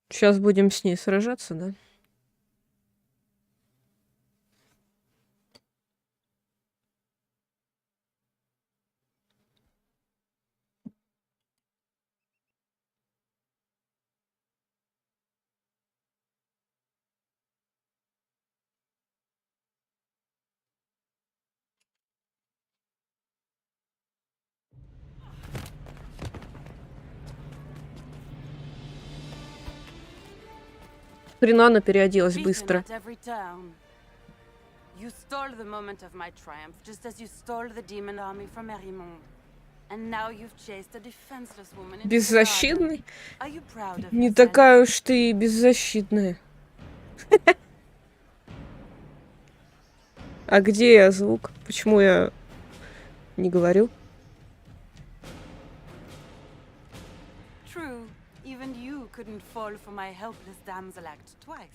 Сейчас будем с ней сражаться, да? Хрена она переоделась быстро. You stole the moment of my triumph, just as you stole the demon army from Merimont. And now you've chased a defenseless woman into Беззащитный? Are you proud of Не такая уж ты и беззащитная. А где я звук? Почему я не говорю? True, even you couldn't fall for my helpless damsel act twice.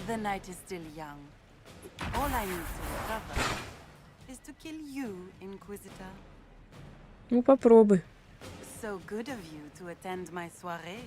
The night is still young. All I need to recover is to kill you, Inquisitor. Ну попробуй. So good of you to attend my soirée.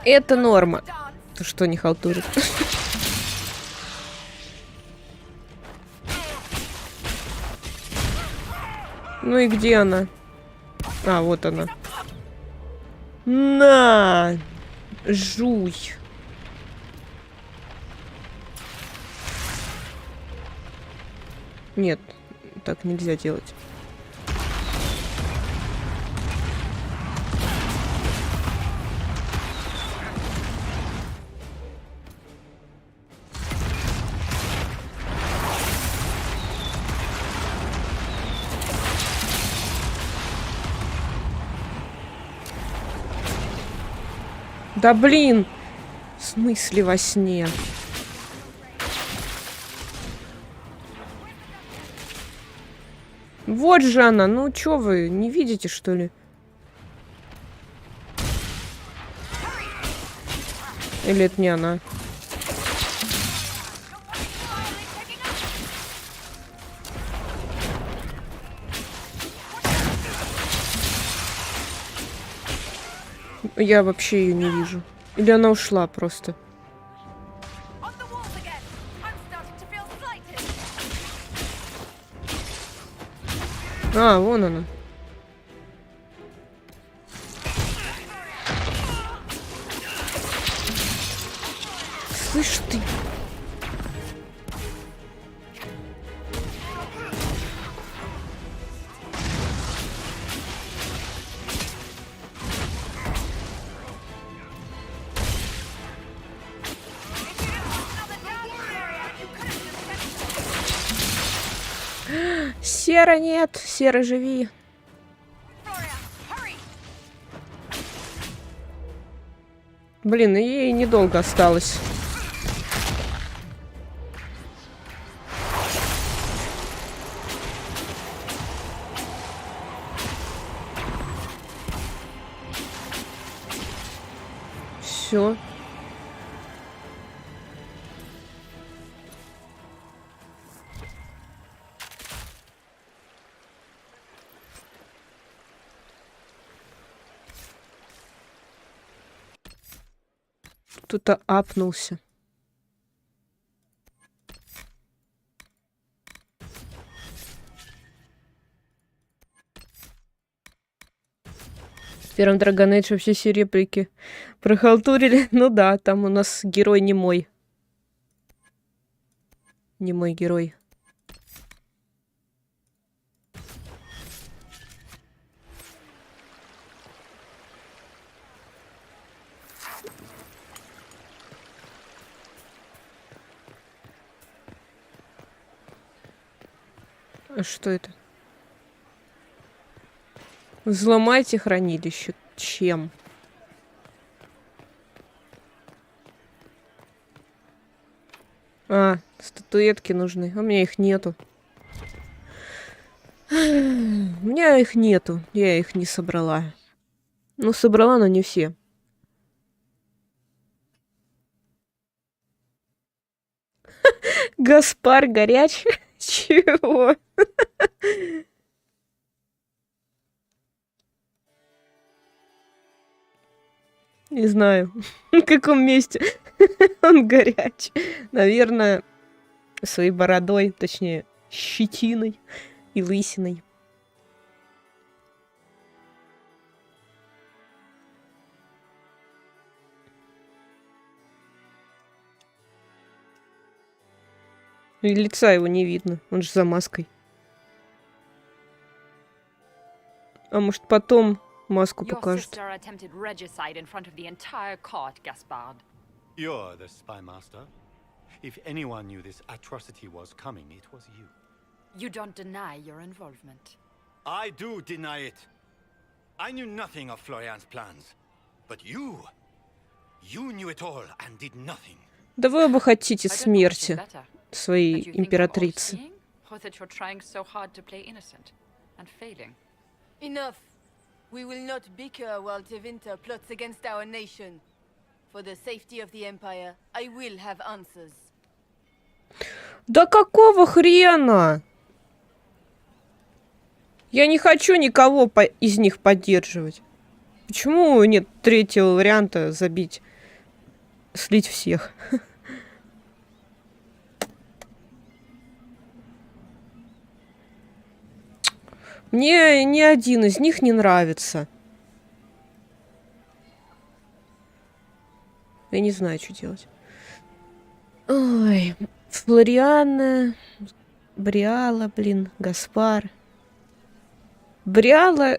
Это норма. Ты что, не халтурит? Ну и где она? А, вот она. На! Жуй. Нет, так нельзя делать. Да блин! В смысле во сне? Вот же она, ну чё вы, не видите, что ли? Или это не она? Я вообще ее не вижу. Или она ушла просто. А, вон она. Ишь ты. Сера нет, Сера живи. Блин, ей недолго осталось. Все. Кто-то апнулся. В первом Dragon Age вообще все реплики прохалтурили. Ну да, там у нас герой не мой. Не мой герой. А что это? Взломайте хранилище. Чем? А, статуэтки нужны. У меня их нету. У меня их нету. Я их не собрала. Ну, собрала, но не все. Гаспар горячий. Чего? Не знаю, в каком месте он горячий. Наверное, своей бородой, точнее, щетиной и лысиной. И лица его не видно, он же за маской. А может потом маску покажет. You're the spy master. If anyone knew this atrocity was coming, it was you. You don't deny your involvement. I do deny it. I knew nothing of Florian's plans. But you knew it all and did nothing. Да вы оба хотите смерти своей императрицы. Enough. We will not bicker while Tevinter plots against our nation. For the safety of the Empire, I will have answers. Да какого хрена? Я не хочу никого из них поддерживать. Почему нет третьего варианта забить, слить всех? Мне ни один из них не нравится. Я не знаю, что делать. Ой, Флориана, Бриала, блин, Гаспар. Бриала,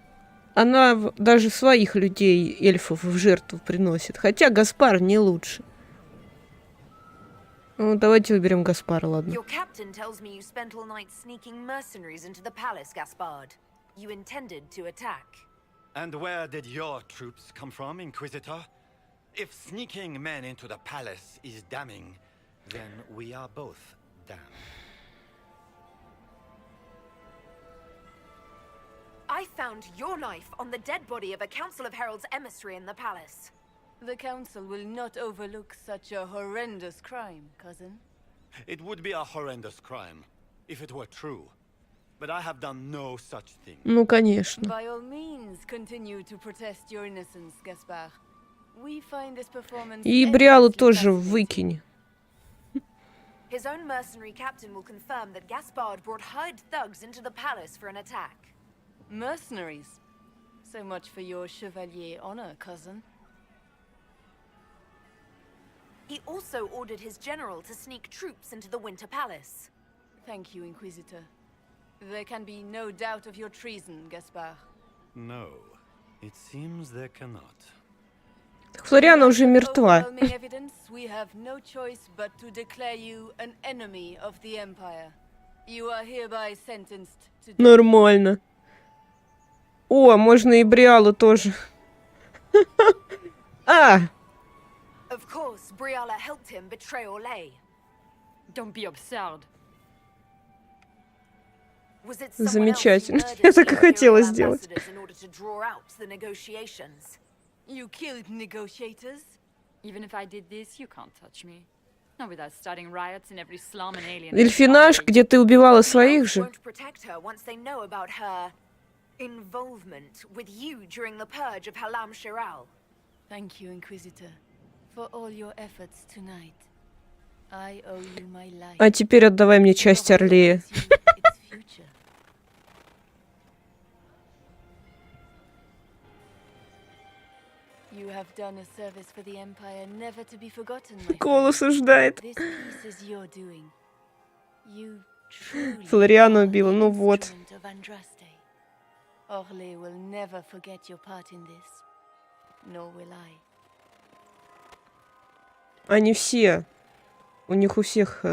она даже своих людей, эльфов, в жертву приносит. Хотя Гаспар не лучше. Ну, давайте выберем Гаспара, ладно. Your captain tells me you spent all night sneaking mercenaries into the palace, Gaspard. You intended to attack. And where did your troops come from, Inquisitor? If sneaking men into the palace is damning, then we are both damned. I found your knife on the dead body of a Council of Heralds emissary in the palace. The Council will not overlook such a horrendous crime, cousin. It would be a horrendous crime, if it were true. But I have done no such thing. Ну, конечно. By all means, continue to protest your innocence, Gaspard. We find this performance. И Бриалу тоже выкинь. His own mercenary captain will confirm that Gaspard brought hired thugs into the palace for an attack. Mercenaries? So much for your chevalier honor, cousin. He also ordered his general to sneak troops into the Winter Palace. Thank you, Inquisitor. There can be no doubt of your treason, Gaspard. No, it seems there cannot. Флориана уже мертва. Overwhelming evidence, we have no choice but to declare you an enemy of the Empire. You are hereby sentenced to death. Нормально. О, можно и Бриалу тоже. А! Of course, Briala helped him betray Oрлее. Don't be absurd. Was it someone else who Замечательно. murdered Я так и the хотела Imperial сделать. ambassadors in order to draw out the negotiations? You killed negotiators? Even if I did this, you can't touch me. Not without starting riots in every slum and alien. Дельфинаж, где ты убивала своих же. Won't protect her once they know about her involvement with you during the purge of Halam Shiral. Thank you, Inquisitor, for all your efforts tonight. I owe you my life. А теперь отдавай мне часть Орлея. You have done a service for the Empire never to be forgotten, my Кол friend. осуждает. This piece is your doing. You truly Флориану are убила, the ну вот. instrument of Andraste. Орлее will never forget your part in this. Nor will I. Они все. У них у всех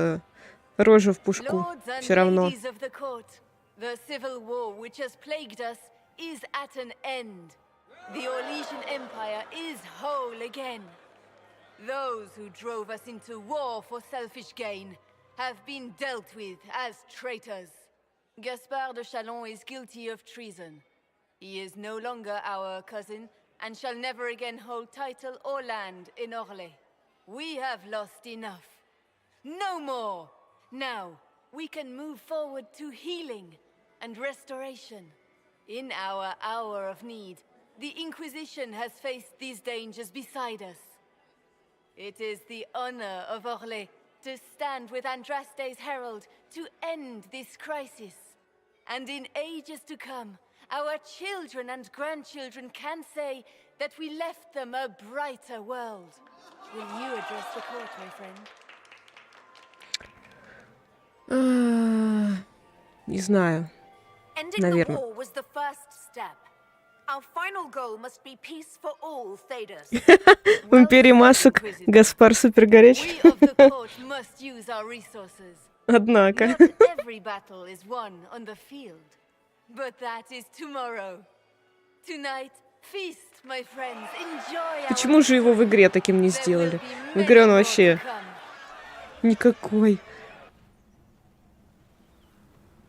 рожа в пушку. Lords and Все равно. ladies of the court, the civil war which has plagued us is at an end. The Orlesian Empire is whole again. Those who drove us into war for selfish gain have been dealt with as traitors. Gaspard de Chalon is guilty of treason. He is no longer our cousin and shall never again hold title or land in Oрлее. We have lost enough. No more! Now, we can move forward to healing and restoration. In our hour of need, the Inquisition has faced these dangers beside us. It is the honor of Oрлее to stand with Andraste's herald to end this crisis. And in ages to come, our children and grandchildren can say that we left them a brighter world. Will you address the court, my friend? Не знаю. Ending Наверное. the war was the first step. Our final goal must be peace for all, Tedasу. В Империи масок Гаспар супер горячий. We of the court must use our resources. Однако. Not every battle is won on the field, but that is tomorrow. Tonight, feast, my friends. Enjoy our Почему же его в игре таким не сделали? В игре он вообще никакой.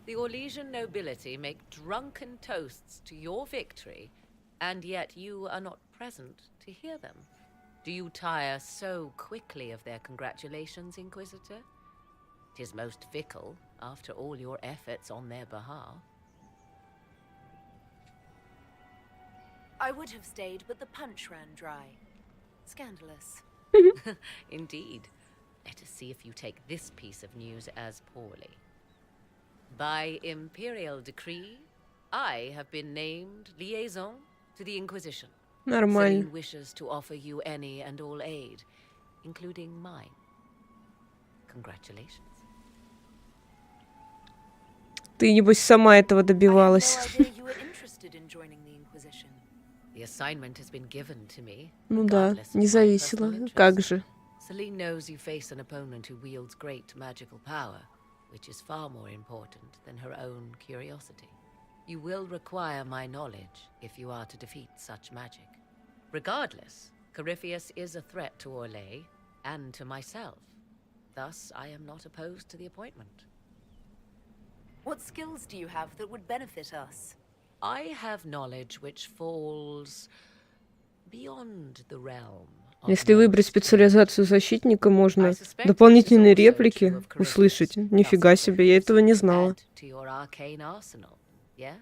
The Orlesian nobility make drunken toasts to your victory, and yet you are not present to hear them. Do you tire so quickly of their congratulations, Inquisitor? 'Tis most fickle, after all your efforts on their behalf. I would have stayed, but the punch ran dry. Scandalous. Indeed. Let us see if you take this piece of news as poorly. By imperial decree, I have been named liaison to the Inquisition. Нормально. Celine wishes to offer you any and all aid, including mine. Congratulations. Ты, небось, сама этого добивалась. You were interested in joining the Inquisition. The assignment has been given to me. Ну да, не зависело. Как же. Celine knows you face an opponent who wields great magical power, which is far more important than her own curiosity. You will require my knowledge if you are to defeat such magic. Regardless, Corypheus is a threat to Oрлее and to myself. Thus, I am not opposed to the appointment. What skills do you have that would benefit us? I have knowledge which falls beyond the realm. Если выбрать специализацию защитника, можно дополнительные реплики услышать. Нифига себе, я этого не знала. To your arcane arsenal, yes?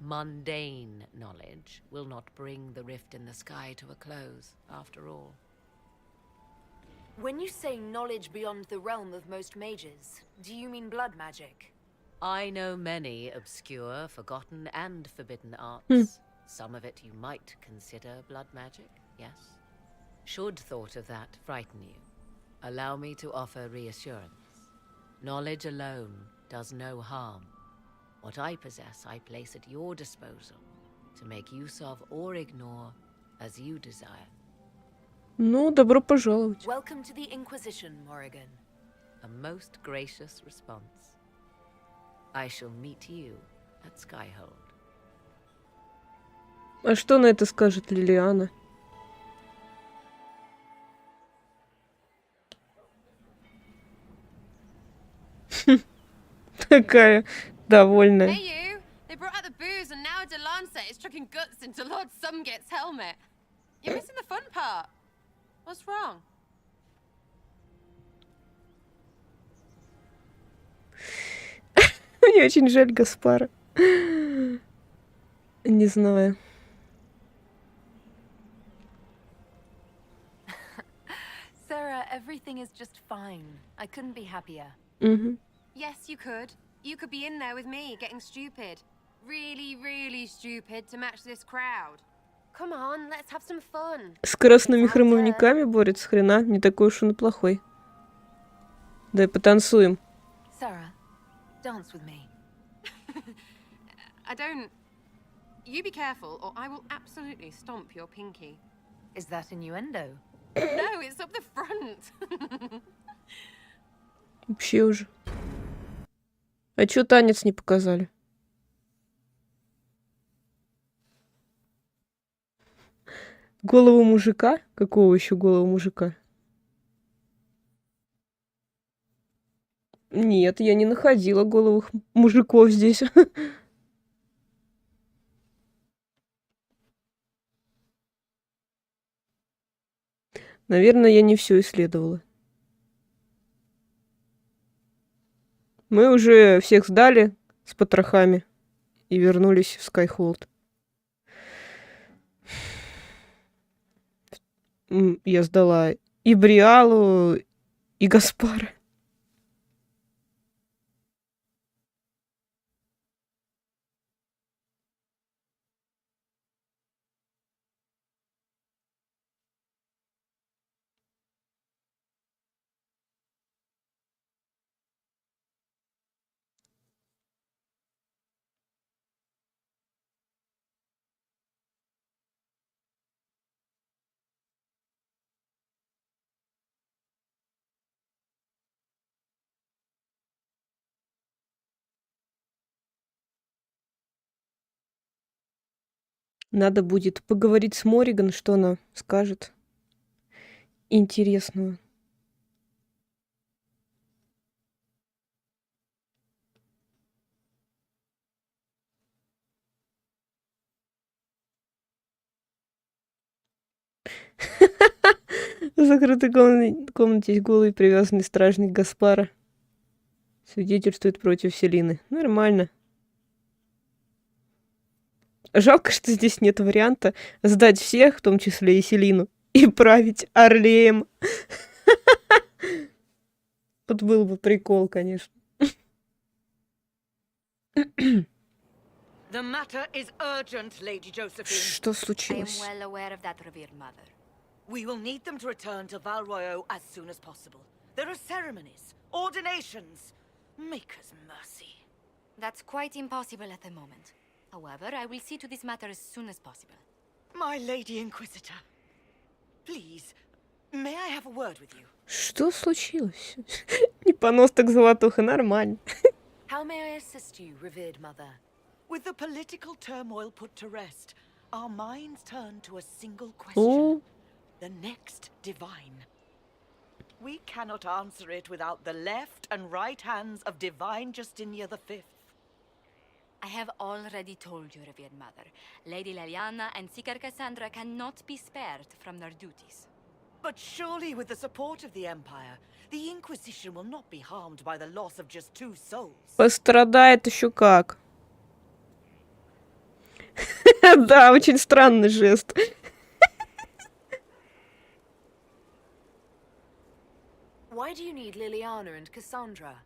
Mundane knowledge will not bring the rift in the sky to a close, after all. When you say knowledge beyond the realm of most mages, do you mean blood magic? I know many obscure, forgotten, and forbidden arts. Some of it you might consider blood magic, yes? Should thought of that frighten you, allow me to offer reassurance. Knowledge alone does no harm. What I possess, I place at your disposal to make use of or ignore as you desire. Ну, добро пожаловать. Welcome to the Inquisition, Morrigan. A most gracious response. I shall meet you at Skyhold. А что на это скажет Лилиана? Такая довольная. Hey you! They brought out the booze and now Delancet is chucking guts into Lord Sumget's helmet. You're missing the fun part. What's wrong? Мне очень жаль Гаспара. Не знаю. Sarah, everything is just fine. I couldn't be happier. Yes, you could. You could be in there with me, getting stupid. Really, really stupid to match this crowd. Come on, let's have some fun. С красными храмовниками борется, хрена, не такой уж он и плохой. Давай потанцуем. Sarah, dance with me. I don't... You be careful, or I will absolutely stomp your pinky. Is that innuendo? No, it's up the front. Вообще уже. А чё танец не показали? Голову мужика? Какого еще голову мужика? Нет, я не находила головых мужиков здесь. Наверное, я не все исследовала. Мы уже всех сдали с потрохами и вернулись в Скайхолд. Я сдала и Бриалу, и Гаспара. Надо будет поговорить с Морриган, что она скажет интересного. В закрытой комнате есть голый привязанный стражник Гаспара. Свидетельствует против Селины. Нормально. Жалко, что здесь нет варианта сдать всех, в том числе и Селину, и править Орлеем. Вот был бы прикол, конечно. The matter is urgent, Lady Josephine. Что случилось? I am well aware of that, revered mother. We will need them to return to Valroyo as soon as possible. There are ceremonies, ordinations. Maker's mercy. That's quite impossible at the moment. However, I will see to this matter as soon as possible. My Lady Inquisitor, please, may I have a word with you? Что случилось? Не понос так золотуха, нормально. How may I assist you, revered mother? With the political turmoil put to rest, our minds turn to a single question. The next divine. We cannot answer it without the left and right hands of Divine Justinia V. I have already told you, revered mother. Lady Leliana and Seeker Cassandra cannot be spared from their duties. But surely with the support of the Empire, the Inquisition will not be harmed by the loss of just 2 souls. Пострадает еще как. Да, очень странный жест. Why do you need Liliana and Cassandra?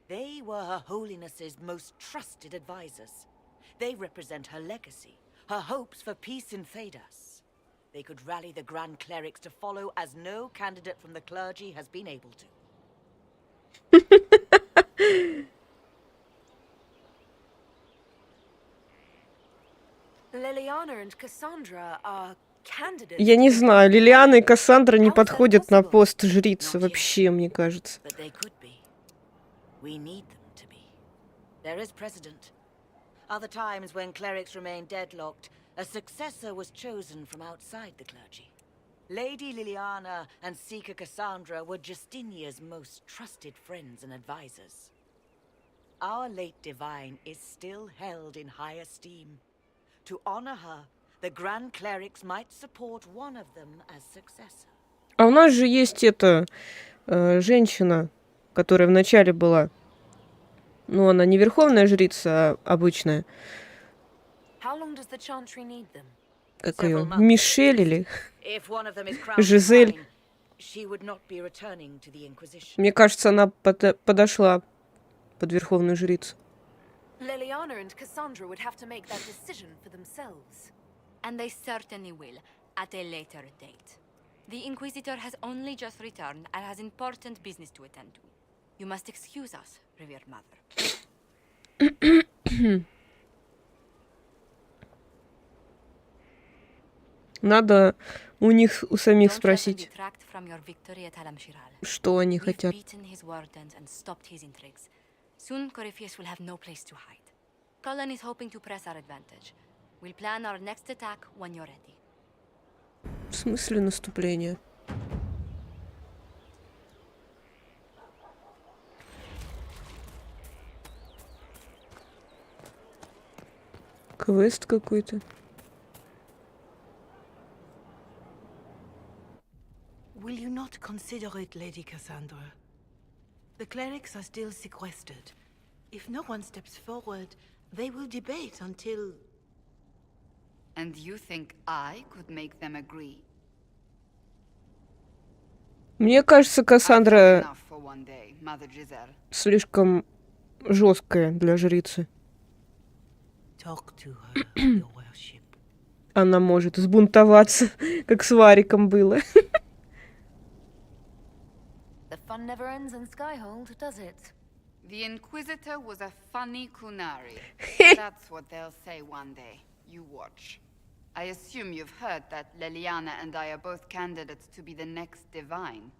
They were Her Holiness's most trusted advisors. They represent her legacy, her hopes for peace in Tedassu. they could rally the Grand Clerics to follow as no candidate from the clergy has been able to. Liliana and Cassandra are candidates. Я не знаю, Лилиана и Кассандра не подходят на пост жрицы вообще, мне кажется. But they could be. We need them to be. There is precedent. Other times when clerics remained deadlocked, a successor was chosen from outside the clergy. Lady Liliana and Seeker Cassandra were Justinia's most trusted friends and advisors. Our late divine is still held in high esteem. To honor her, the Grand Clerics might support one of them as successor. А у нас же есть эта женщина, которая в начале была. Ну, она не верховная жрица, а обычная. How long does the chantry need them? Как ее? Мишель или Жизель? Мне кажется, она подошла под верховную жрицу. Liliana and Cassandra would have to make that decision for themselves. And they certainly will, at a later date. The Inquisitor has only just returned and has important business to attend to. You must excuse us, revered mother. Надо у них, у самих спросить, что они хотят. Soon Corypheus will have no place to hide. Cullen is hoping to press our advantage. We'll plan our next attack when you're ready. В смысле наступления? Квест какой-то. Will you not consider it, Lady Cassandra? The clerics are still sequestered. If no one steps forward, they will debate until... And you think I could make them agree? Мне кажется, Кассандра слишком жесткая для жрицы. Она может взбунтоваться, как с Вариком было. The fun never ends in Skyhold, does it? The Inquisitor was a funny kunari. That's what they'll say one day. You watch. I assume you've heard that Liliana and I are both candidates to be the next divine.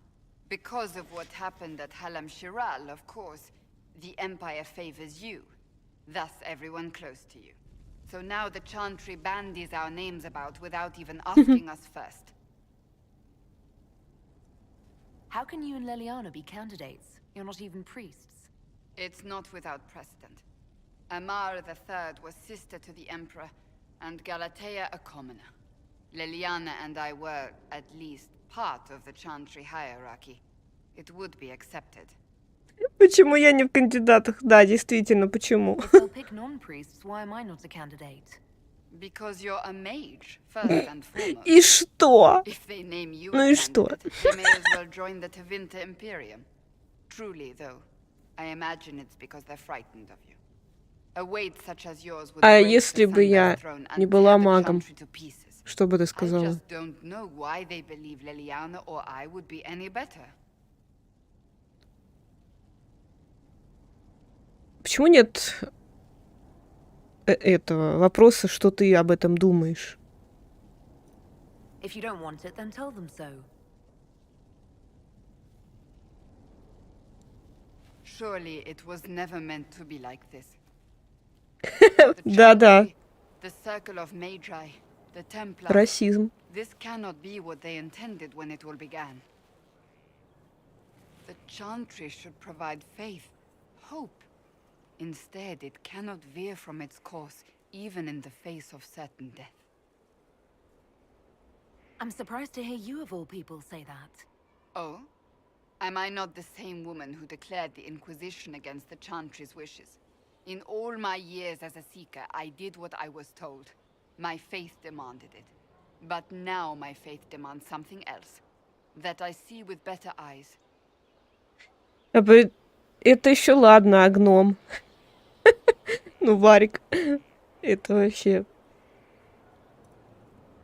Because of what happened at Halam Shiral, of course, the Empire favors you. Thus, everyone close to you. So now the Chantry bandies our names about without even asking us first. How can you and Liliana be candidates? You're not even priests. It's not without precedent. Amar III was sister to the Emperor, and Galatea a commoner. Liliana and I were, at least, part of the Chantry hierarchy. It would be accepted. Почему я не в кандидатах? Да, действительно, почему? If they'll pick non-priests, why am I not a candidate? Because you're a mage, first and foremost. И что? If they name you Ну и что? they may as well join the Tevinter Imperium. Truly, though, I imagine it's because they're frightened of you. A weight such as yours would А break если the бы я Sunburst throne and не была tear the магом, Chantry to pieces. что бы ты I сказала? just don't know why they believe Liliana or I would be any better. Почему нет этого вопроса, что ты об этом думаешь? If you don't want it, then tell them so. Surely it was never meant to be like this. Да-да. The circle of Magi, the Templars. Расизм. This cannot be what they intended when it all began. The Chantry should provide faith, hope. Instead, it cannot veer from its course, even in the face of certain death. I'm surprised to hear you of all people say that. Oh? Am I not the same woman who declared the Inquisition against the Chantry's wishes? In all my years as a Seeker, I did what I was told. My faith demanded it. But now my faith demands something else. That I see with better eyes. Это еще ладно, а гном. Ну, Варик. Это вообще...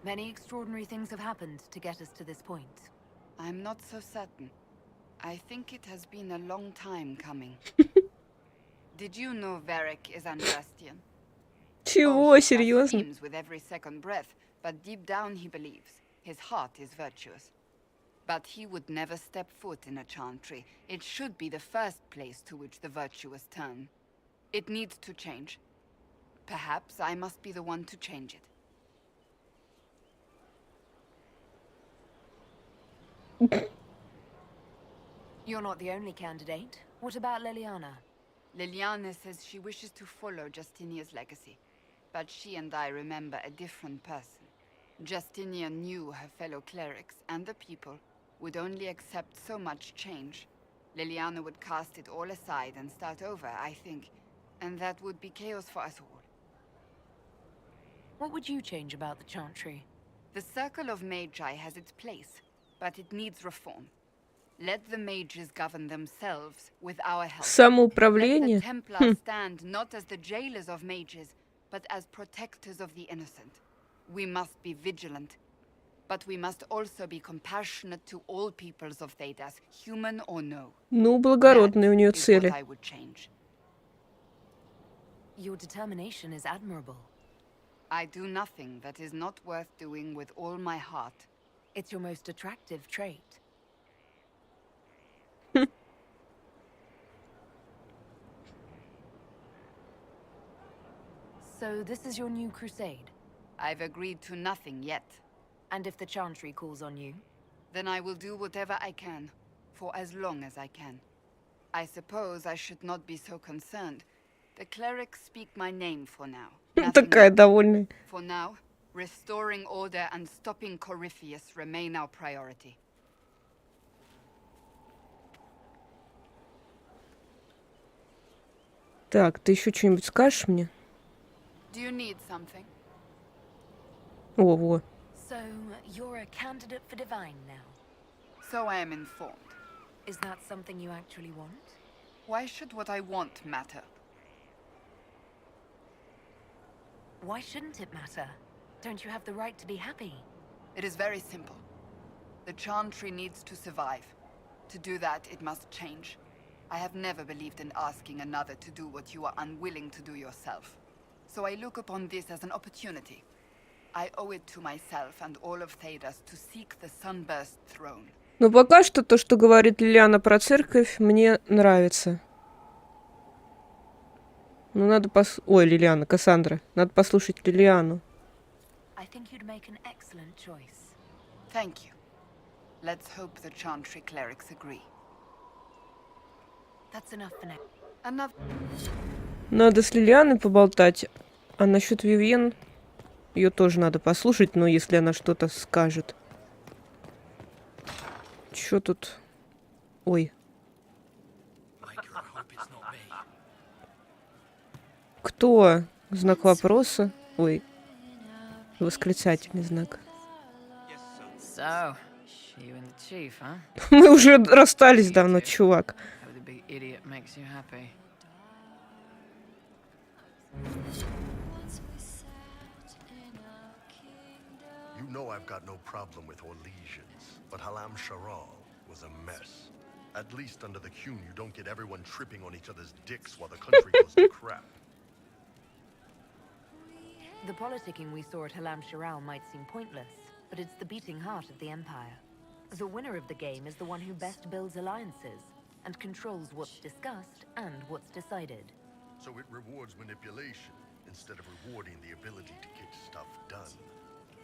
Many extraordinary things have happened to get us to this point. I'm not so certain. I think it has been a long time coming. Did you know Varric is Andrastian? Чего? Серьезно? Seems with every second breath, but deep down he believes. His heart is virtuous. But he would never step foot in a chantry. It should be the first place to which the virtuous turn. It needs to change. Perhaps I must be the one to change it. You're not the only candidate. What about Liliana? Liliana says she wishes to follow Justinia's legacy. But she and I remember a different person. Justinia knew her fellow clerics and the people would only accept so much change. Liliana would cast it all aside and start over, I think. And that would be chaos for us all. What would you change about the chantry? The Circle of Magi has its place, but it needs reform. Let the mages govern themselves with our help. Самоуправление? Let the Templars stand not as the jailers of mages, but as protectors of the innocent. We must be vigilant, but we must also be compassionate to all peoples of Thedas, human or no. Ну, благородные у нее цели. That is what I would change. Your determination is admirable. I do nothing that is not worth doing with all my heart. It's your most attractive trait. So this is your new crusade? I've agreed to nothing yet. And if the chantry calls on you? Then I will do whatever I can, for as long as I can. I suppose I should not be so concerned. The clerics speak my name for now. Такая довольная. For now, restoring order and stopping Corypheus remain our priority. Так, ты еще что-нибудь скажешь мне? Do you need something? Во. So, you're a candidate for divine now? So I am informed. Is that something you actually want? Why should what I want matter? Why shouldn't it matter? Don't you have the right to be happy? It is very simple. The chantry needs to survive. To do that, it must change. I have never believed in asking another to do what you are unwilling to do yourself. So I look upon this as an opportunity. I owe it to myself and all of Thedas to seek the Sunburst throne. Но пока что то, что говорит Лилиана про церковь, мне нравится. Ну, надо Ой, Лилиана, Кассандра. Надо послушать Лилиану. I think you'd make an excellent choice. Thank you. Let's hope the chantry clerics agree. That's enough for now. Enough. Надо с Лилианой поболтать. А насчет Вивьен, ее тоже надо послушать, но если она что-то скажет. Чё тут? Ой. Кто? Знак вопроса? Ой. Восклицательный знак. So, you and the chief, huh? Мы уже расстались давно, чувак. How the big idiot makes you happy. You know I've got no problem with Orlesians, but Halam Sharal was a mess. At least under the Qun, you don't get everyone tripping on each other's dicks while the country goes to crap. The politicking we saw at Halam Sharal might seem pointless, but it's the beating heart of the Empire. The winner of the game is the one who best builds alliances, and controls what's discussed and what's decided. So it rewards manipulation, instead of rewarding the ability to get stuff done.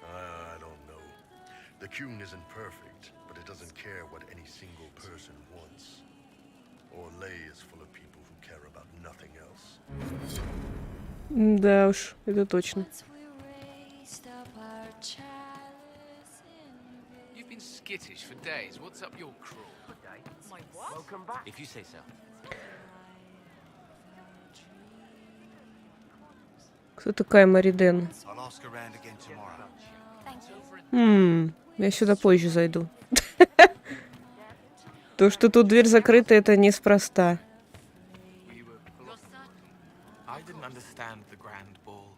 I don't know. The Qun isn't perfect, but it doesn't care what any single person wants. Oрлее is full of people who care about nothing else. Да уж, это точно. You've been skittish for days. What's up your crawl? My what? Welcome back. If you say so. Кто такая Мариден? I'll ask around again tomorrow. Я сюда позже зайду. То, что тут дверь закрыта, это неспроста. I didn't understand the grand ball.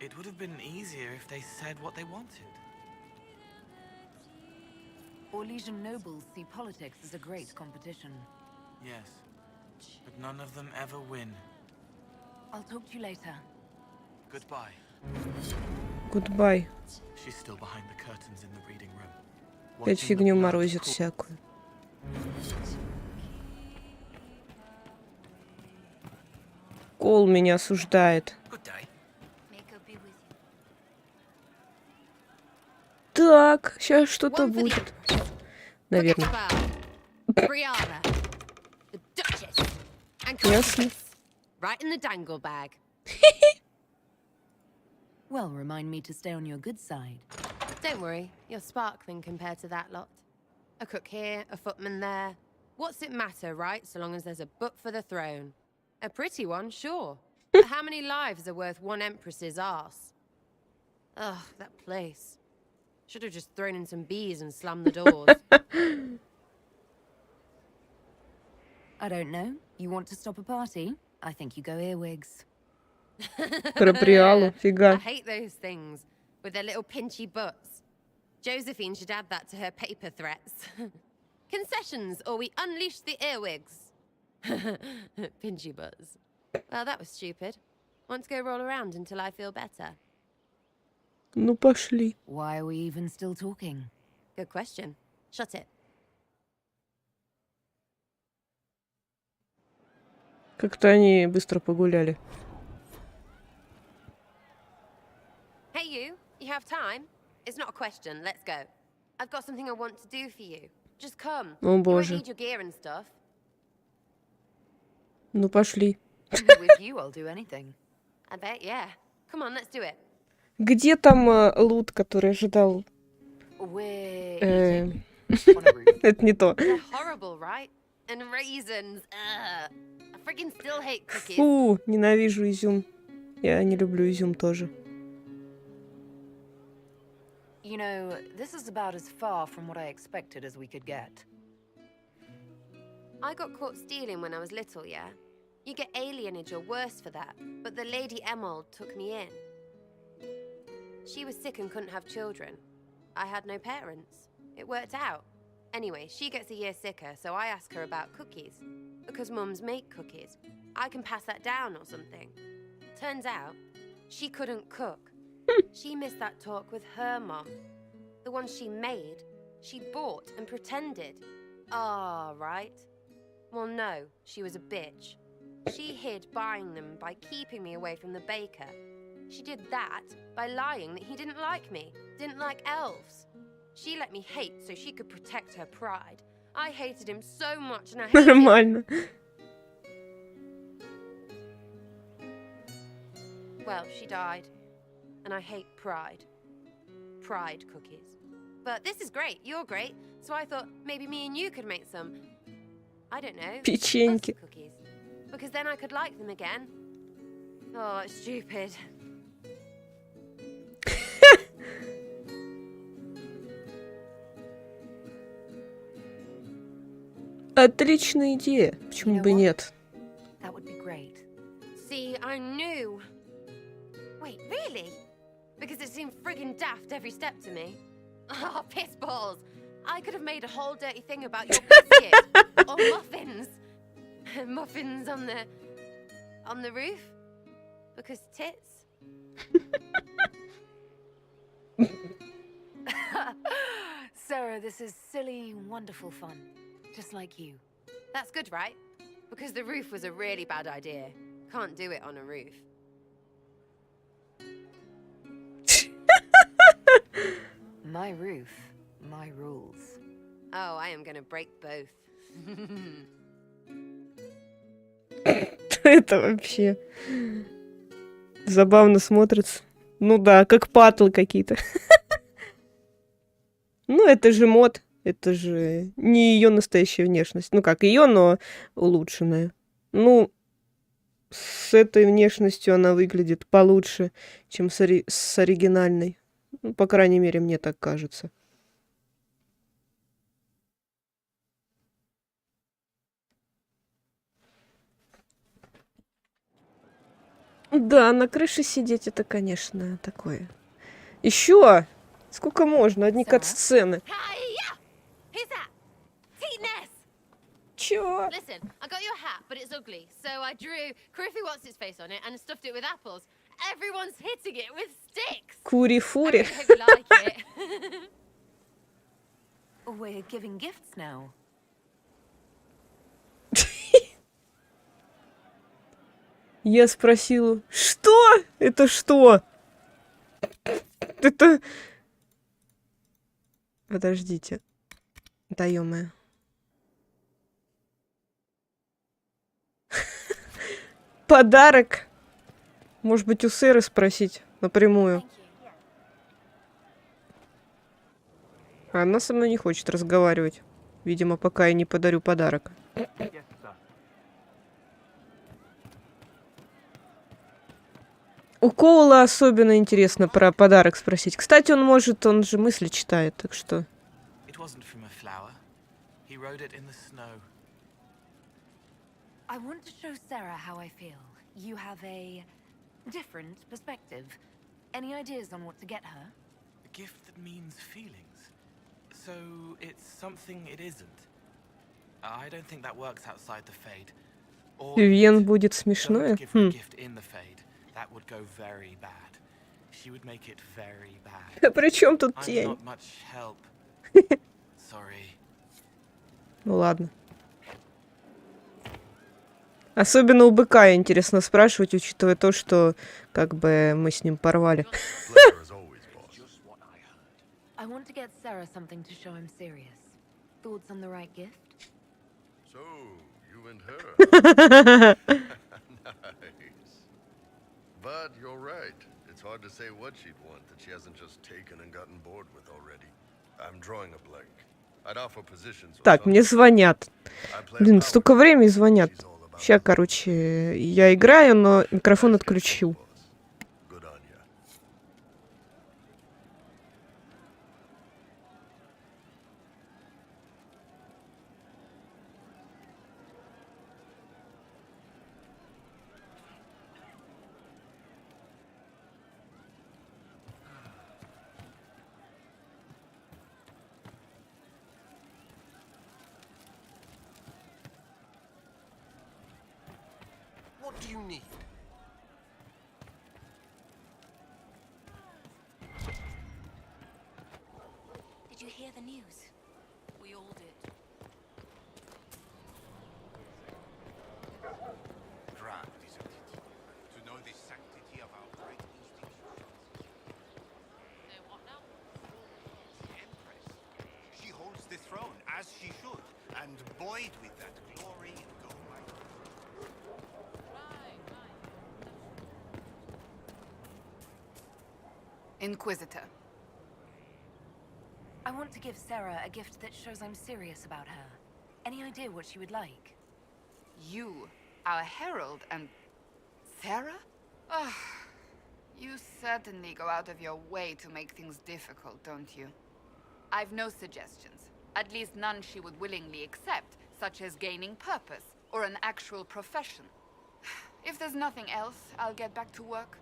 It would have been easier if they said what they wanted. Orlesian nobles see politics as a great competition. Yes, but none of them ever win. I'll talk to you later. Goodbye. Goodbye. She's still behind the curtains in the reading room. Опять фигню морозит всякую. Кол меня осуждает. Так, сейчас что-то будет. Наверное. Ясно. Right in the dangle bag. Well, remind me to stay on your good side. Don't worry, you're sparkling compared to that lot. A cook here, a footman there. What's it matter, right? So long as there's a butt for the throne. A pretty one, sure. But how many lives are worth one empress's arse? Ugh, that place. Should have just thrown in some bees and slammed the doors. I don't know. You want to stop a party? I think you go earwigs. Проприалу, I фига. hate those things with their little pinchy butts. Josephine should add that to her paper threats. Concessions, or we unleash the earwigs. Pinchy butts. Well, that was stupid. Want to go roll around until I feel better? Ну пошли. Why are we even still talking? Good question. Shut it. Как-то они быстро погуляли. Hey you have time? It's not a question, let's go. I've got something I want to do for you. Just come. О You won't боже. need your gear and stuff. Ну пошли. With you, I'll do anything. I bet, yeah. Come on, let's do it. Где там лут, который ожидал? Это не то. They're horrible, right? And raisins. I friggin' still hate cookies. Фу, ненавижу изюм. Я не люблю изюм тоже. You know, this is about as far from what I expected as we could get. I got caught stealing when I was little, yeah? You get alienage or worse for that, but the Lady Emerald took me in. She was sick and couldn't have children. I had no parents. It worked out. Anyway, she gets a year sicker, so I ask her about cookies. Because mums make cookies. I can pass that down or something. Turns out, she couldn't cook. She missed that talk with her mom. The ones she made, she bought and pretended. Ah, right. Well, no, she was a bitch. She hid buying them by keeping me away from the baker. She did that by lying that he didn't like me, didn't like elves. She let me hate so she could protect her pride. I hated him so much and I hated him. Нормально. Well, she died. And I hate pride. Pride cookies. But this is great, you're great. So I thought maybe me and you could make some, I don't know, Печеньки. butter cookies. Because then I could like them again. Oh, it's stupid. Отличная идея. Почему бы нет? That would be great. See, I knew. Wait, really? Because it seemed friggin' daft every step to me. Oh, piss balls. I could have made a whole dirty thing about your biscuit. Or muffins. Muffins on the roof. Because tits. Sarah, this is silly, wonderful fun. Just like you. That's good, right? Because the roof was a really bad idea. Can't do it on a roof. My roof, my rules. Oh, I am gonna break both. Это вообще забавно смотрится. Ну да, как патлы какие-то. Ну, это же мод. Это же не ее настоящая внешность. Ну, как ее, но улучшенная. Ну, с этой внешностью она выглядит получше, чем с оригинальной. Ну, по крайней мере, мне так кажется. Да, на крыше сидеть это, конечно, такое. Еще! Сколько можно? Одни кат-сцены. Чё? Listen, I got your hat, but it's ugly, so I drew Criffy what's its face on it and stuffed it with apples. Everyone's hitting it with sticks. Кури-фури. I hope you like it. We're giving gifts now. Я спросила, что? Это что? Это... Подождите. Да ё-моё. Подарок. Может быть, у Сэры спросить напрямую. Она со мной не хочет разговаривать. Видимо, пока я не подарю подарок. У Коула особенно интересно про подарок спросить. Кстати, он же мысли читает, так что... I want to show Sarah how I feel. You have a different perspective. Any ideas on what to get her? A gift that means feelings. So it's something it isn't. I don't think that works outside the Fade. Вен будет смешное? That would go very bad. She would make it very bad. А при чем тут тень? I'm not much help. Sorry. Ну ладно. Особенно у быка интересно спрашивать, учитывая то, что как бы мы с ним порвали. I want to get Sarah something to show I'm serious. Thoughts on the right gift? So, you and her. Nice. But you're right. It's hard to say what she'd want that she hasn't just taken and gotten bored with already. I'm drawing a blank. I'd offer positions. Так, мне звонят. Блин, столько времени звонят. Сейчас, короче, я играю, но микрофон отключил. What do you need? Did you hear the news? We all did. Grand, isn't it? To know the sanctity of our great institutions. What now? The Empress. She holds the throne, as she should, and buoyed with that glory go my... Inquisitor. I want to give Sarah a gift that shows I'm serious about her. Any idea what she would like? You, our herald, and Sarah? Ah, you certainly go out of your way to make things difficult, don't you? I've no suggestions. At least none she would willingly accept, such as gaining purpose, or an actual profession. If there's nothing else, I'll get back to work.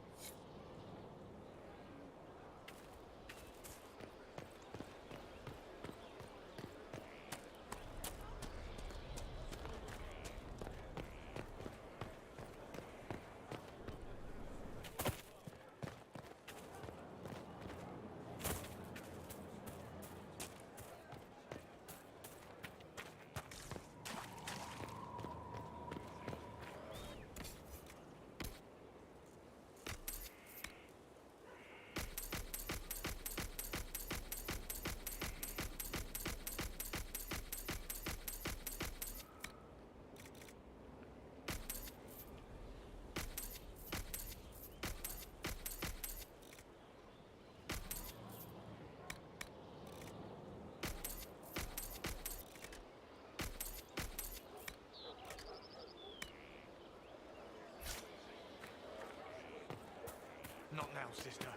Not now, sister.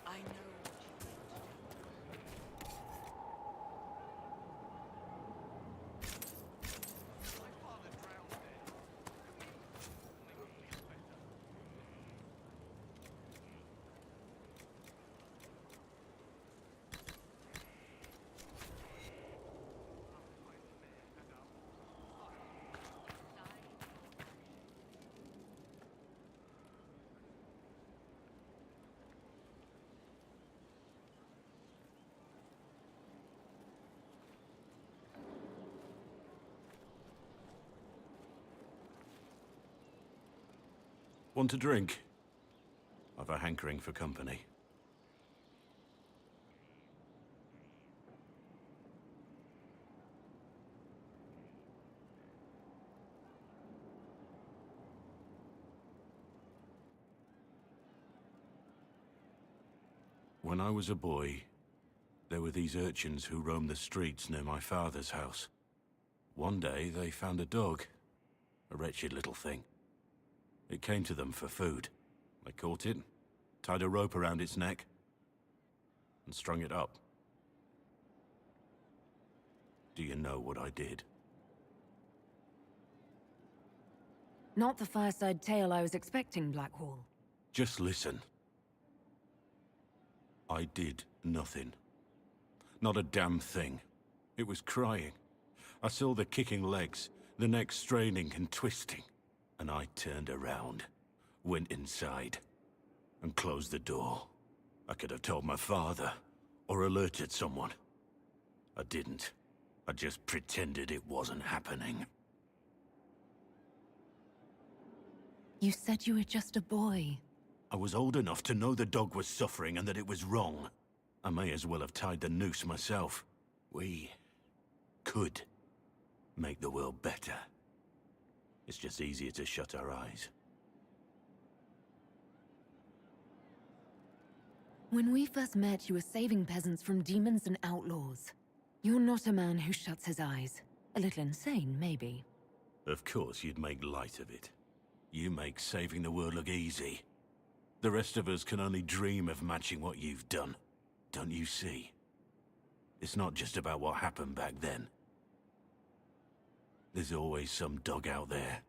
I know. Want a drink? I've a hankering for company. When I was a boy, there were these urchins who roamed the streets near my father's house. One day, they found a dog. A wretched little thing. It came to them for food. They caught it, tied a rope around its neck, and strung it up. Do you know what I did? Not the fireside tale I was expecting, Blackwall. Just listen. I did nothing. Not a damn thing. It was crying. I saw the kicking legs, the neck straining and twisting. And I turned around, went inside, and closed the door. I could have told my father, or alerted someone. I didn't. I just pretended it wasn't happening. You said you were just a boy. I was old enough to know the dog was suffering and that it was wrong. I may as well have tied the noose myself. We could make the world better. It's just easier to shut our eyes. When we first met, you were saving peasants from demons and outlaws. You're not a man who shuts his eyes. A little insane, maybe. Of course you'd make light of it. You make saving the world look easy. The rest of us can only dream of matching what you've done. Don't you see? It's not just about what happened back then. There's always some dog out there.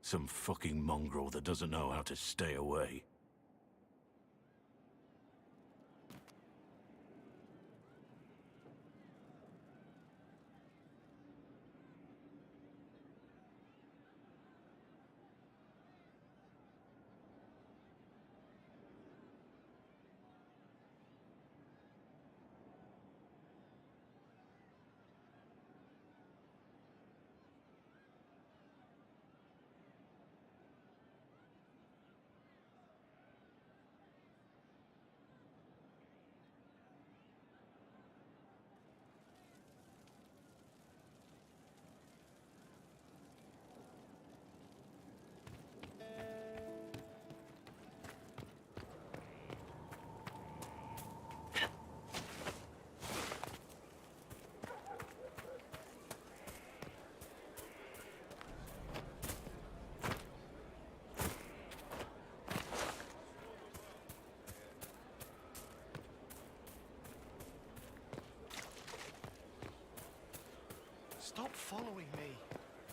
Some fucking mongrel that doesn't know how to stay away. Stop following me.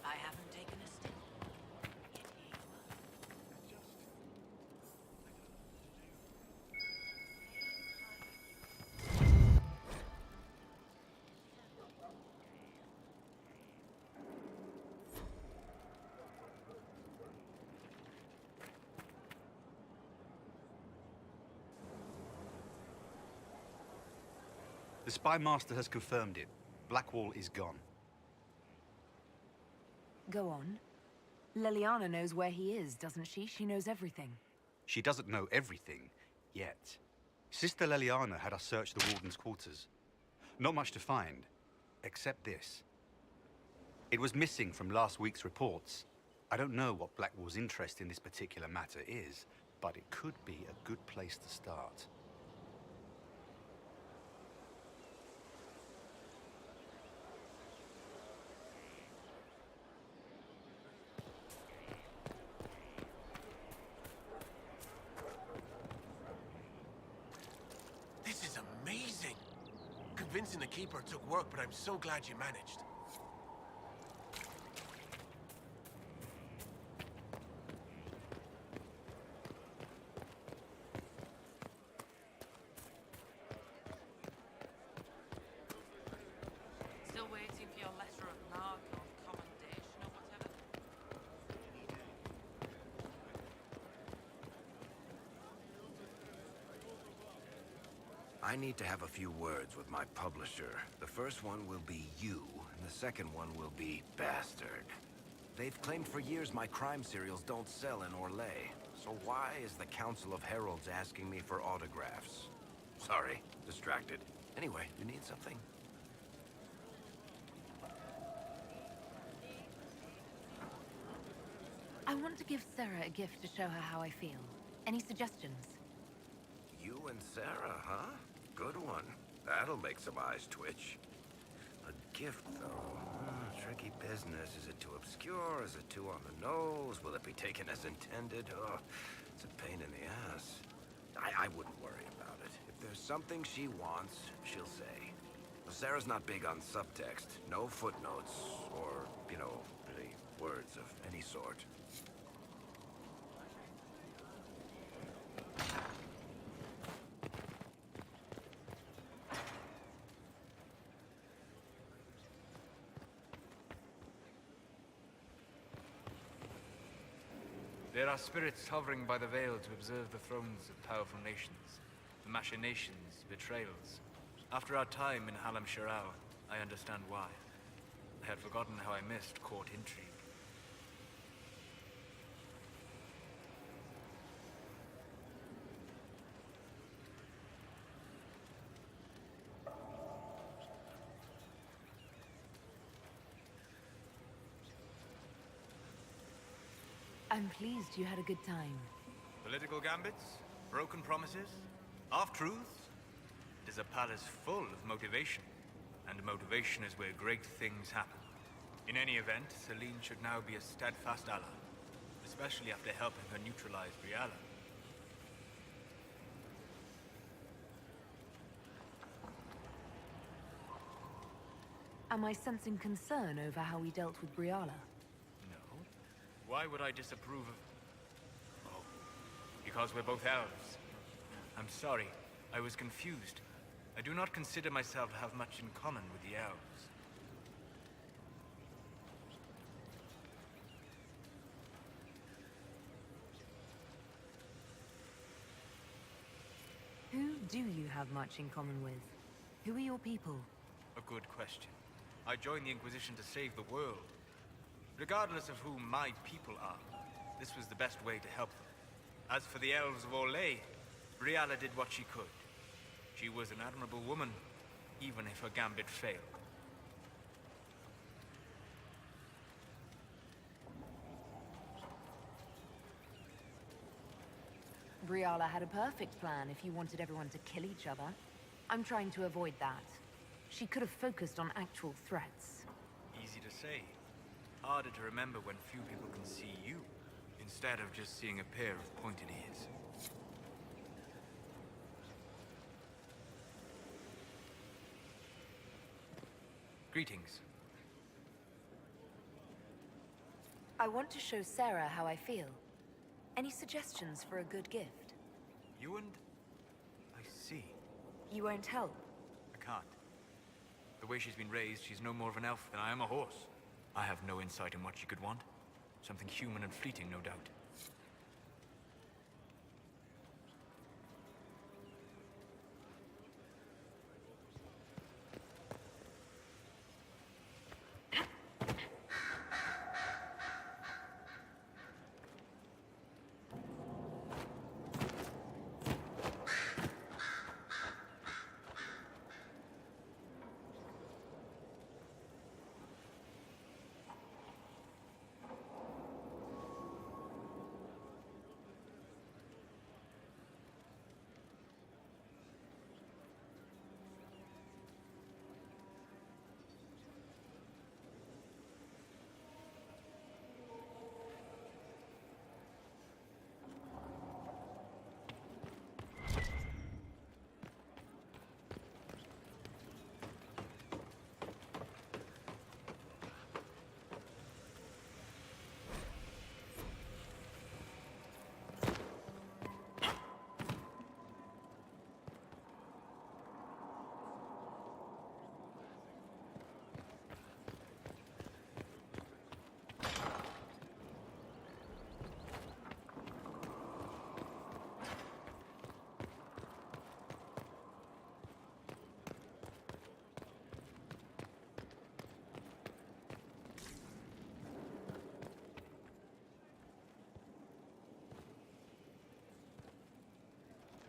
I haven't taken a step. The Spy Master has confirmed it. Blackwall is gone. Go on. Leliana knows where he is, doesn't she? She knows everything. She doesn't know everything, yet. Sister Leliana had us search the Warden's quarters. Not much to find, except this. It was missing from last week's reports. I don't know what Blackwall's interest in this particular matter is, but it could be a good place to start. This is amazing! Convincing the Keeper took work, but I'm so glad you managed. Still waiting for your letter of marque or commendation or whatever? I need to have a few words with my publisher. The first one will be you, and the second one will be bastard. They've claimed for years my crime serials don't sell in Oрлее. So why is the Council of Heralds asking me for autographs? Sorry, distracted. Anyway, you need something? I want to give Sarah a gift to show her how I feel. Any suggestions? You and Sarah, huh? Good one. That'll make some eyes twitch. A gift, though. Tricky business. Is it too obscure? Is it too on the nose? Will it be taken as intended? Oh, it's a pain in the ass. I wouldn't worry about it. If there's something she wants, she'll say. Sarah's not big on subtext. No footnotes, or, you know, really words of any sort. There are spirits hovering by the veil to observe the thrones of powerful nations, the machinations, betrayals. After our time in Halam Shiral, I understand why. I had forgotten how I missed court intrigue. I'm pleased you had a good time. Political gambits, broken promises, half-truths. It is a palace full of motivation, and motivation is where great things happen. In any event, Celine should now be a steadfast ally, especially after helping her neutralize Briala. Am I sensing concern over how we dealt with Briala? Why would I disapprove of... Oh, because we're both elves. I'm sorry, I was confused. I do not consider myself to have much in common with the elves. Who do you have much in common with? Who are your people? A good question. I joined the Inquisition to save the world. Regardless of who my people are, this was the best way to help them. As for the elves of Oрлее, Briala did what she could. She was an admirable woman, even if her gambit failed. Briala had a perfect plan if you wanted everyone to kill each other. I'm trying to avoid that. She could have focused on actual threats. Easy to say. Harder to remember when few people can see you, instead of just seeing a pair of pointed ears. Greetings. I want to show Sarah how I feel. Any suggestions for a good gift? You and... I see. You won't help? I can't. The way she's been raised, she's no more of an elf than I am a horse. I have no insight in what she could want. Something human and fleeting, no doubt.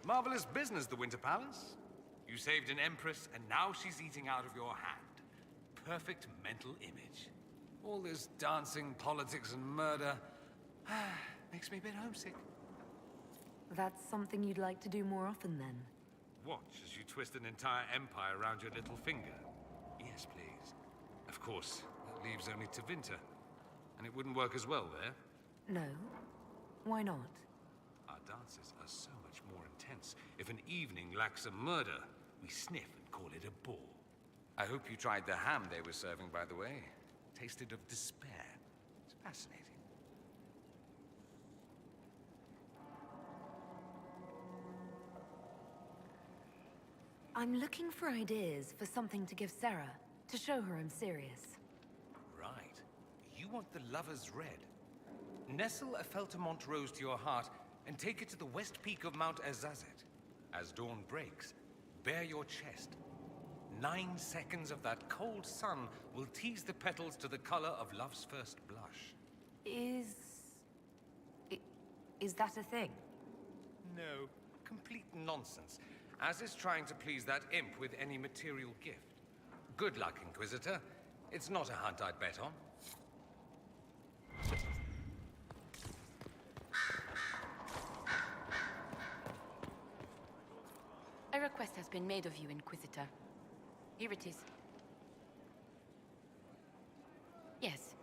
Marvelous business, the Winter Palace. You saved an empress, and now she's eating out of your hand. Perfect mental image. All this dancing, politics, and murder makes me a bit homesick. That's something you'd like to do more often, then? Watch as you twist an entire empire around your little finger. Yes, please. Of course, that leaves only Tevinter. And it wouldn't work as well there. No. Why not? Our dances are so much more intense. If an evening lacks a murder, we sniff and call it a ball. I hope you tried the ham they were serving, by the way. Tasted of despair. It's fascinating. I'm looking for ideas for something to give Sarah, to show her I'm serious. Right. You want the Lover's Red. Nestle a Feltamont rose to your heart and take it to the west peak of Mount Azazet. As dawn breaks, bare your chest. 9 seconds of that cold sun will tease the petals to the color of love's first blush. Is that a thing? No, complete nonsense. As is trying to please that imp with any material gift. Good luck, Inquisitor. It's not a hunt I'd bet on. A request has been made of you, Inquisitor. Here it is. Yes,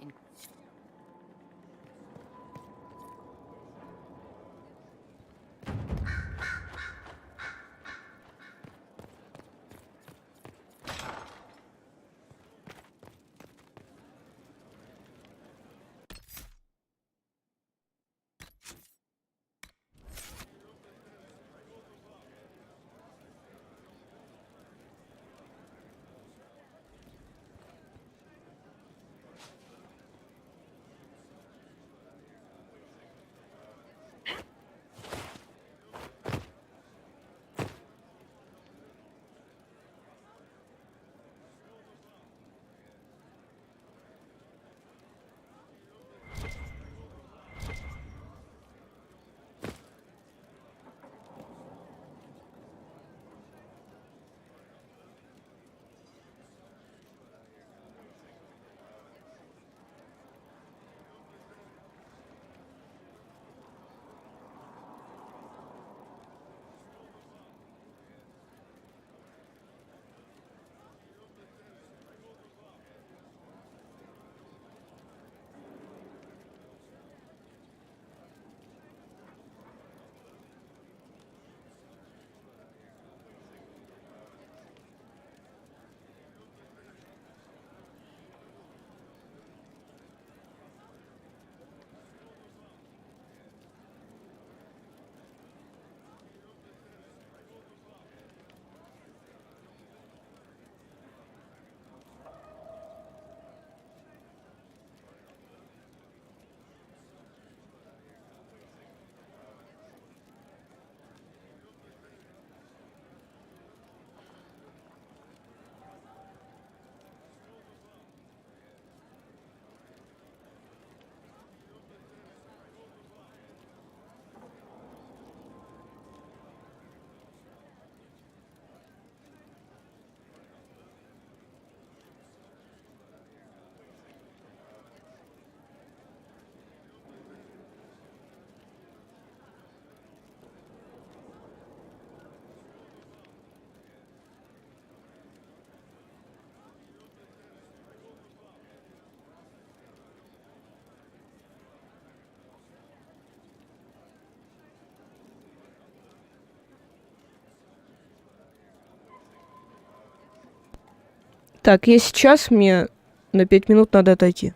Так, я сейчас, мне на 5 минут надо отойти.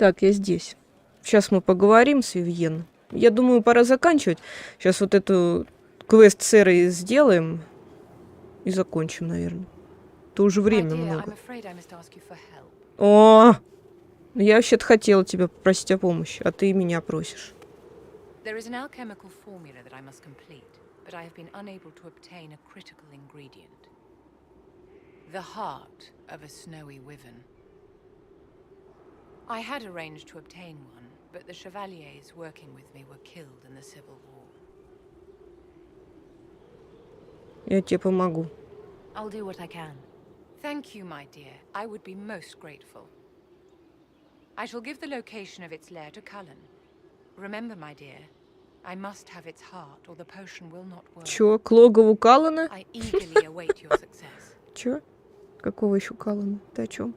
Так, я здесь. Сейчас мы поговорим с Вивьен. Я думаю, пора заканчивать. Сейчас вот эту квест с Эрой сделаем и закончим, наверное. То уже время много. О, я вообще-то хотела тебя попросить о помощи, а ты меня просишь. There is an alchemical formula that I must complete, but I have been unable to obtain a critical ingredient. The heart of a snowy wyvern. I had arranged to obtain one, but the chevaliers working with me were killed in the civil war. Я тебе помогу. I'll do what I can. Thank you, my dear. I would be most grateful. I shall give the location of its lair to Cullen. Remember, my dear, I must have its heart, or the potion will not work. Чё, к логову Каллана? I eagerly await your success. Чё? Какого еще Каллана? Ты о чем?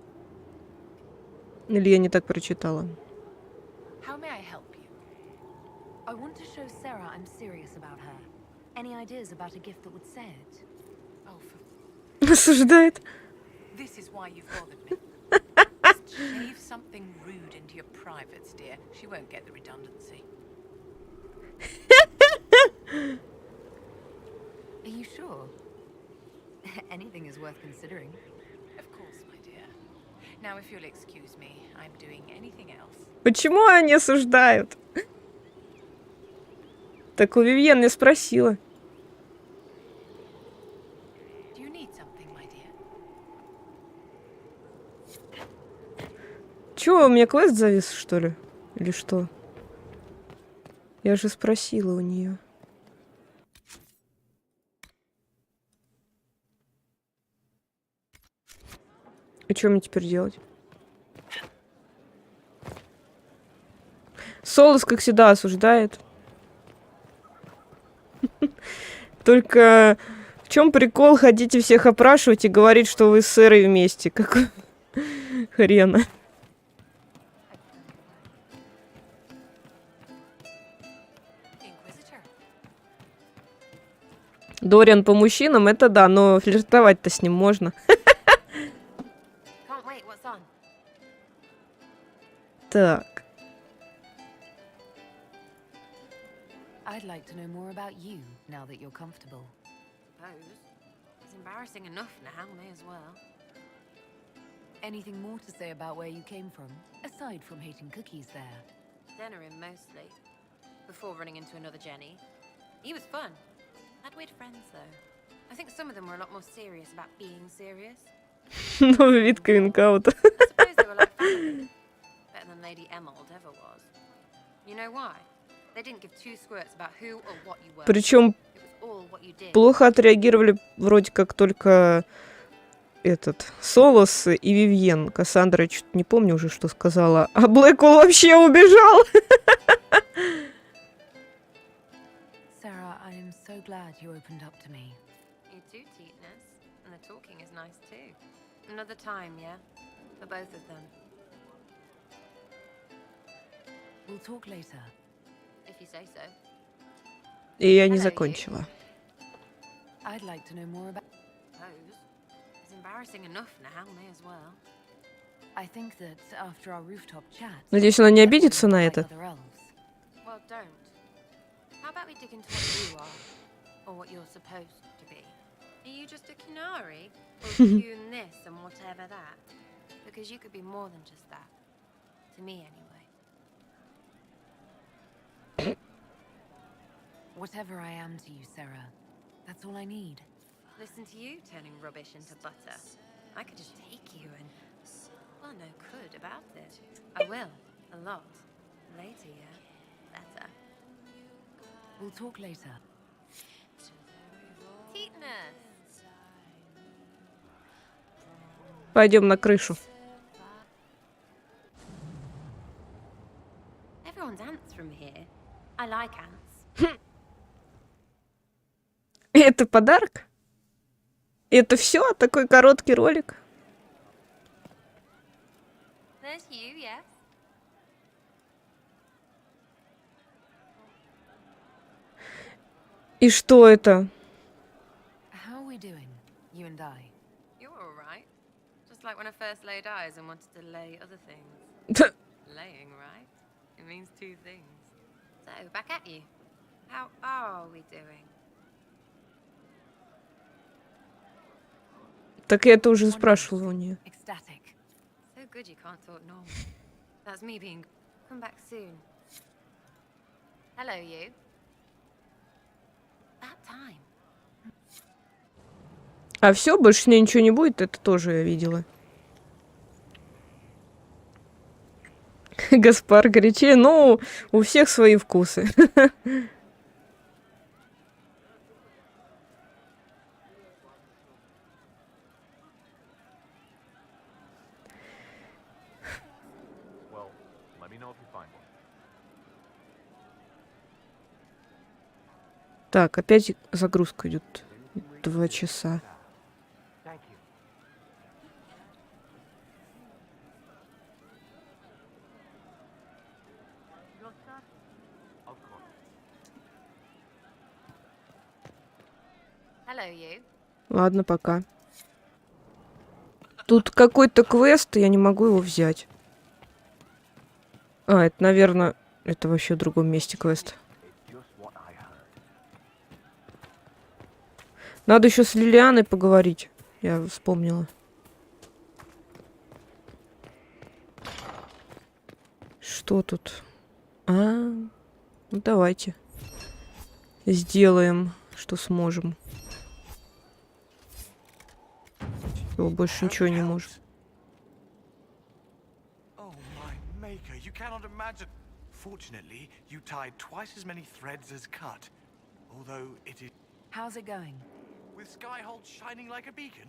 Или я не так прочитала? How may I help you? I want to show Sarah I'm serious about her. Any ideas about a gift that would say it? Oh, for... Осуждает. This is why you've bothered me. Just shave something rude into your privates, dear. She won't get the redundancy. Are you sure? Anything is worth considering. Of course, my dear. Now, if you'll excuse me, I'm doing anything else. Почему они осуждают? Так у Вивьен не спросила. Do you need something, my dear? Чё, у меня квест завис, что ли? Или что? Я же спросила у нее. И что мне теперь делать? Солос, как всегда, осуждает. Только в чем прикол ходить и всех опрашивать и говорить, что вы с Эрой вместе? Какого хрена? Дориан по мужчинам, это да, но флиртовать-то с ним можно. Так. I'd like to know more about you now that you're comfortable. Suppose. It's embarrassing enough now, may as well. Anything more to say about where you came from, aside from hating cookies there? Denerim mostly. Before running into another Jenny. He was fun. Had weird friends though. I think some of them were a lot more serious about being serious. Новый вид каминг-аута. I suppose they were like family. Better than Lady Emerald ever was. You know why? They didn't give two squirts about who or what you were. Причем плохо отреагировали вроде как только этот Солос и Вивьен. Кассандра, что-то не помню уже, что сказала. А Блэквелл вообще убежал. Sarah, I am so glad you opened up to me. You too, Teetness. And the talking is nice too. Another time, yeah? For both of them. We'll talk later. If you say so. И я не закончила. I'd like to know more about... It's embarrassing enough now, may as well. I think that after our rooftop chat... Надеюсь, она не обидится на это. Well, don't. How about we dig into what you are? Or what you're supposed to be? Are you just a kunari? Or you and this and whatever that? Because you could be more than just that. To me, anyway. Whatever I am to you, Sarah, that's all I need. Listen to you turning rubbish into butter. I could just take you and... Well, no could about it. I will. A lot. Later, yeah? Better. We'll talk later. Teetness! Пойдем на крышу. Everyone's ants from here. I like ants. Это подарок? Это все? Такой короткий ролик? There's you, yes? И что это? How are we doing, you and I? You're all right. Just like when I first laid eyes and wanted to lay other things. Laying, right? It means two things. So, back at you. How are we doing? Так я это уже спрашивала у нее. Ecstatic. So good you can't talk normal. That's me being... Come back soon. Hello, you. That time. А все, больше с ней ничего не будет, это тоже я видела. Гаспар горячее, ну, у всех свои вкусы. Так, опять загрузка идет. 2 часа. Hello, you. Ладно, пока. Тут какой-то квест, и я не могу его взять. А, это, наверное, это вообще в другом месте квест. Надо еще с Лилианой поговорить. Я вспомнила. Что тут? Ну давайте. Сделаем, что сможем. Всё, больше ничего не можем. Fortunately, you tied twice as many threads as cut. Although it is... How's it going? With Skyhold shining like a beacon?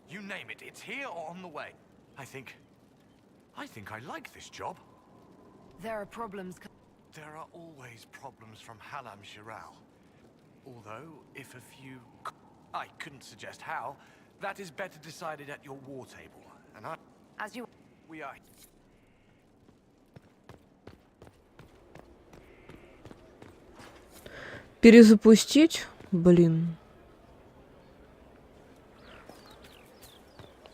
You name it, it's here or on the way. I think I like this job. There are problems... There are always problems from Halam Shiral. Although, if a few... I couldn't suggest how. That is better decided at your war table. And I... As you... We are... Перезапустить? Блин.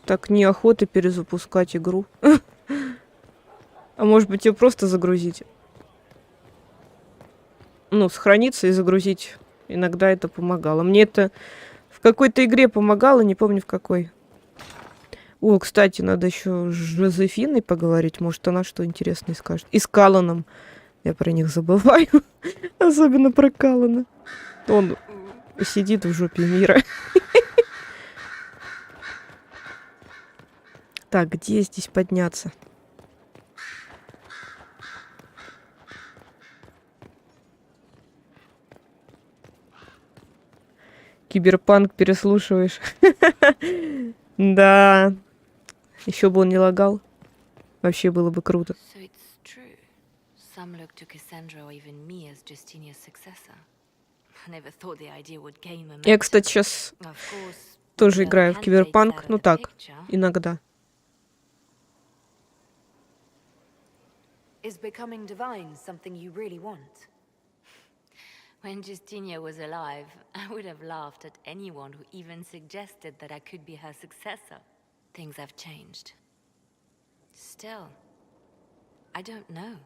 Так неохота перезапускать игру. А может быть ее просто загрузить? Ну, сохраниться и загрузить. Иногда это помогало. Мне это в какой-то игре помогало, не помню в какой. О, кстати, надо еще с Жозефиной поговорить. Может, она что интересное скажет. И с Каланом. Я про них забываю. Особенно про Калана. Он сидит в жопе мира. Так, где здесь подняться? Киберпанк переслушиваешь. Да. Еще бы он не лагал. Вообще было бы круто. Some look to Cassandra or even me as Justinia's successor. I never thought the idea would gain momentum. Я, кстати, сейчас тоже играю в Киберпанк. Ну так, иногда. Is becoming divine something you really want? When Justinia was alive, I would have laughed at anyone who even suggested that I could be her successor. Things have changed. Still, I don't know.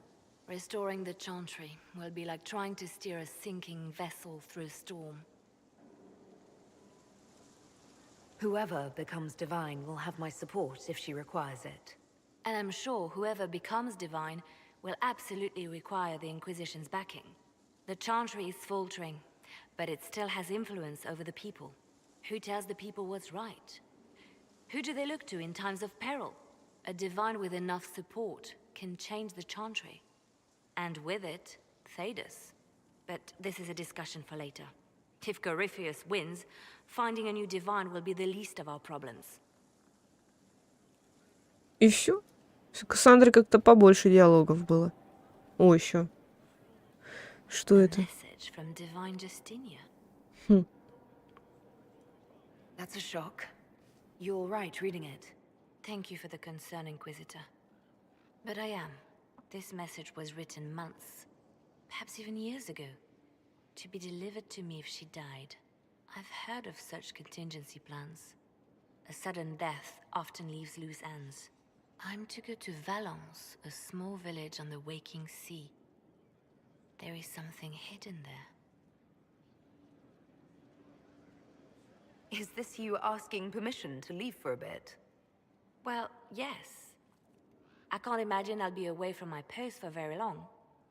Restoring the Chantry will be like trying to steer a sinking vessel through a storm. Whoever becomes divine will have my support if she requires it. And I'm sure whoever becomes divine will absolutely require the Inquisition's backing. The Chantry is faltering, but it still has influence over the people. Who tells the people what's right? Who do they look to in times of peril? A divine with enough support can change the Chantry. And with it, Tedassu. But this is a discussion for later. If Corypheus wins, finding a new divine will be the least of our problems. И все? С Кассандрой как-то побольше диалогов было. О, еще. Что это? Message from Divine Justinia. That's a shock. You're right reading it. Thank you for the concern, Inquisitor. But I am. This message was written months, perhaps even years ago, to be delivered to me if she died. I've heard of such contingency plans. A sudden death often leaves loose ends. I'm to go to Valence, a small village on the waking sea. There is something hidden there. Is this you asking permission to leave for a bit? Well, yes. I can't imagine I'll be away from my post for very long.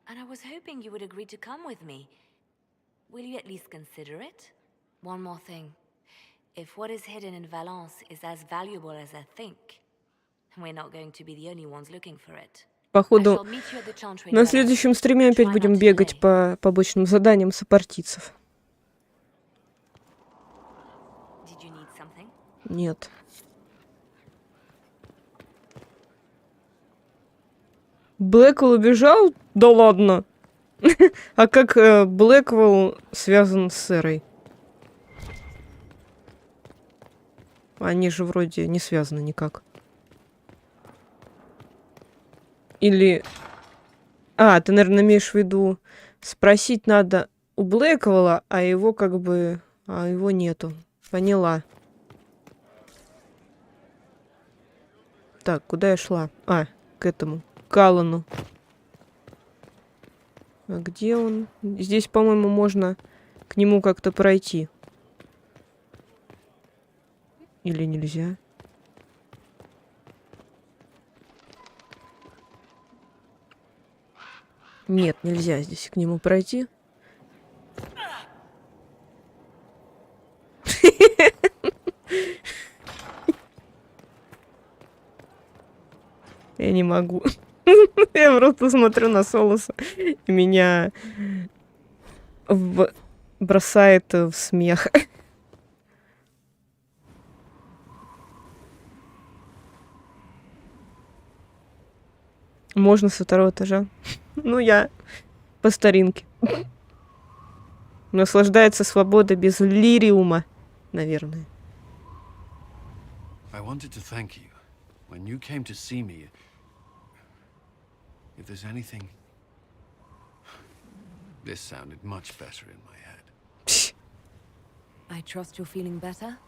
And I was hoping you would agree to come with me. Will you at least consider it? One more thing. If what is hidden in Valence is as valuable as I think, we're not going to be the only ones looking for it. Походу, на следующем стриме опять будем бегать по побочным заданиям сопартийцев. Нет. Блэквелл убежал? Да ладно. А как Блэквелл связан с Сэрой? Они же вроде не связаны никак. Или... А, ты, наверное, имеешь в виду, спросить надо у Блэквелла, а его как бы... А его нету. Поняла. Так, куда я шла? А, к этому. К Аллану. А где он? Здесь, по-моему, можно к нему как-то пройти. Или нельзя? Нет, нельзя здесь к нему пройти. Я не могу. Я просто смотрю на Солоса, и меня бросает в смех. Можно со второго этажа. Ну, я по старинке. Наслаждается свободой без лириума, наверное. I wanted to thank you. When you came to see me, if there's anything... This sounded much better in my head. I trust you're feeling better?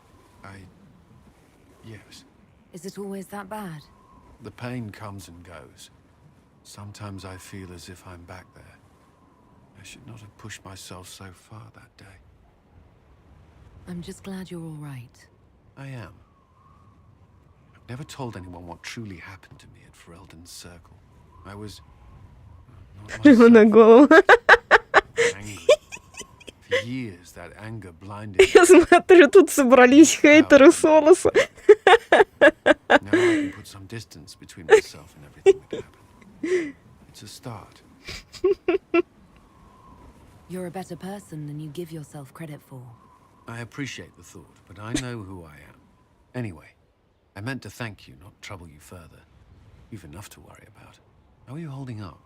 Yes. Is it always that bad? The pain comes and goes. Sometimes I feel as if I'm back there. I should not have pushed myself so far that day. I'm just glad you're all right. I am. I've never told anyone what truly happened to me at Ferelden's Circle. I was... Прямо на голову. Angry. For years, that anger blinded me. Я смотрю, тут собрались хейтеры Солоса. Now I can put some distance between myself and everything that happened. It's a start. You're a better person than you give yourself credit for. I appreciate the thought, but I know who I am. Anyway, I meant to thank you, not trouble you further. You've enough to worry about. How are you holding up?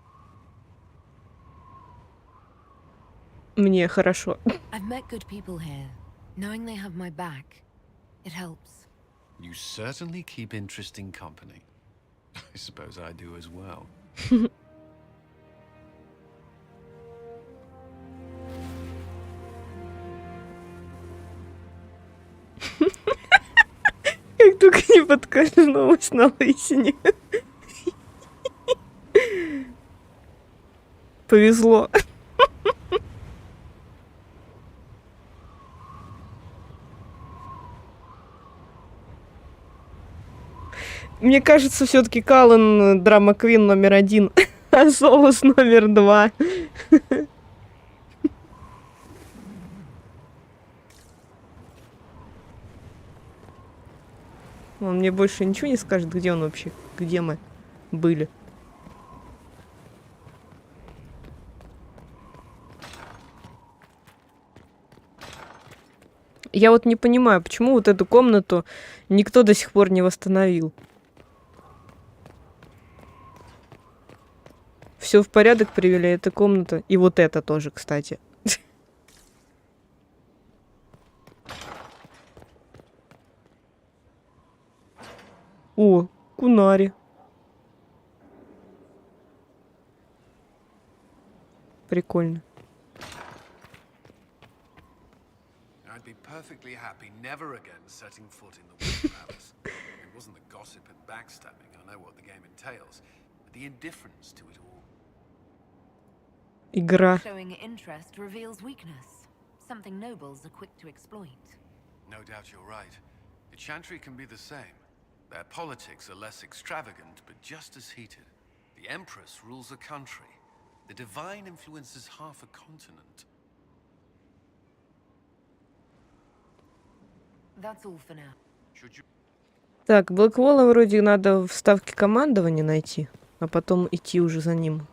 Мне хорошо. I've met good people here. Knowing they have my back, it helps. You certainly keep interesting company. I suppose I do as well. Как только не подкольнулась на лысине. Повезло. Мне кажется, все-таки Каллен драма Квин номер 1, а Солос номер 2. Он мне больше ничего не скажет, где он вообще, где мы были. Я вот не понимаю, почему вот эту комнату никто до сих пор не восстановил. Все в порядок привели, эта комната. И вот это тоже, кстати. О, кунари. Прикольно. I'd be perfectly happy never again setting foot in the Winter Palace. It wasn't the gossip and backstabbing. I know what the game entails. But the indifference to it all. Игра. Showing interest reveals weakness. Something nobles are quick to exploit. No doubt you're right. The Chantry can be the same. Their politics are less extravagant, but just as heated. The Empress rules a country. The Divine influences half a continent. That's all for now. Так, Блэкволла вроде надо в ставке командования найти, а потом идти уже за ним.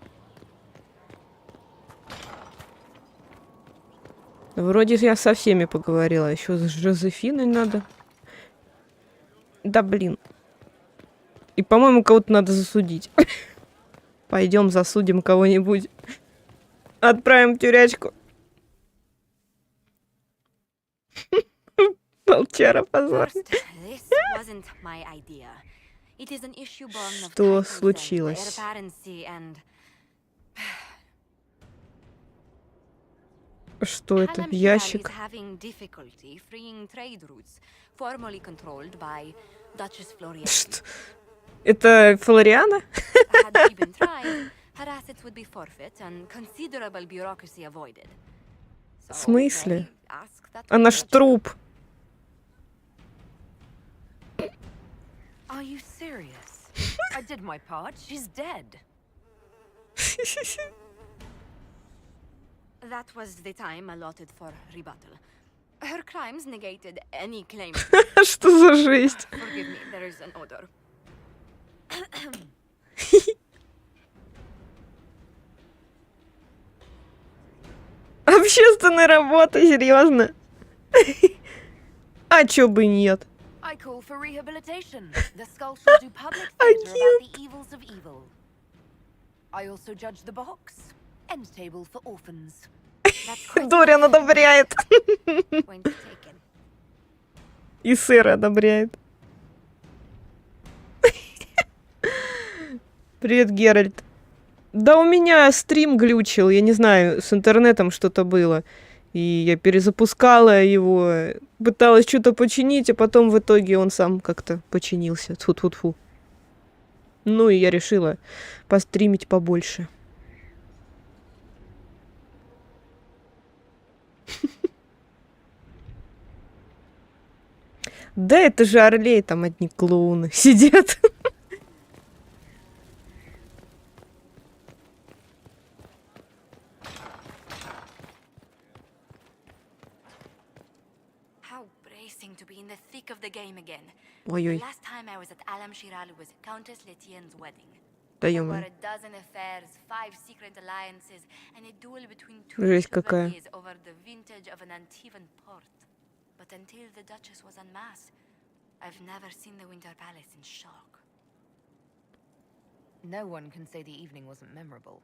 Вроде я со всеми поговорила, еще с Жозефиной надо. Да блин. И, по-моему, кого-то надо засудить. Пойдем засудим кого-нибудь. Отправим в тюрячку. Волчара позорный. Что случилось? Что это? Ящик? Что? Это Флориана? В смысле? Она ж труп. Are you serious? I did my part. She's dead. That was the time allotted for rebuttal. Her crimes negated any claim. Что за жесть? Forgive me, there is an odor. Общественная работа, серьезно? А чё бы нет? I call for rehabilitation. The skull shall do public theater about the evils of evil. I also judge the box. End table for orphans. Дориан одобряет. И сэр одобряет. Привет, Геральт. Да у меня стрим глючил, я не знаю, с интернетом что-то было. И я перезапускала его, пыталась что-то починить, а потом в итоге он сам как-то починился. Тьфу-тьфу-тьфу. Ну и я решила постримить побольше. Да это же Орлее, там одни клоуны сидят. Ой-ой. Даём. Жесть какая. But until the Duchess was unmasked, I've never seen the Winter Palace in shock. No one can say the evening wasn't memorable.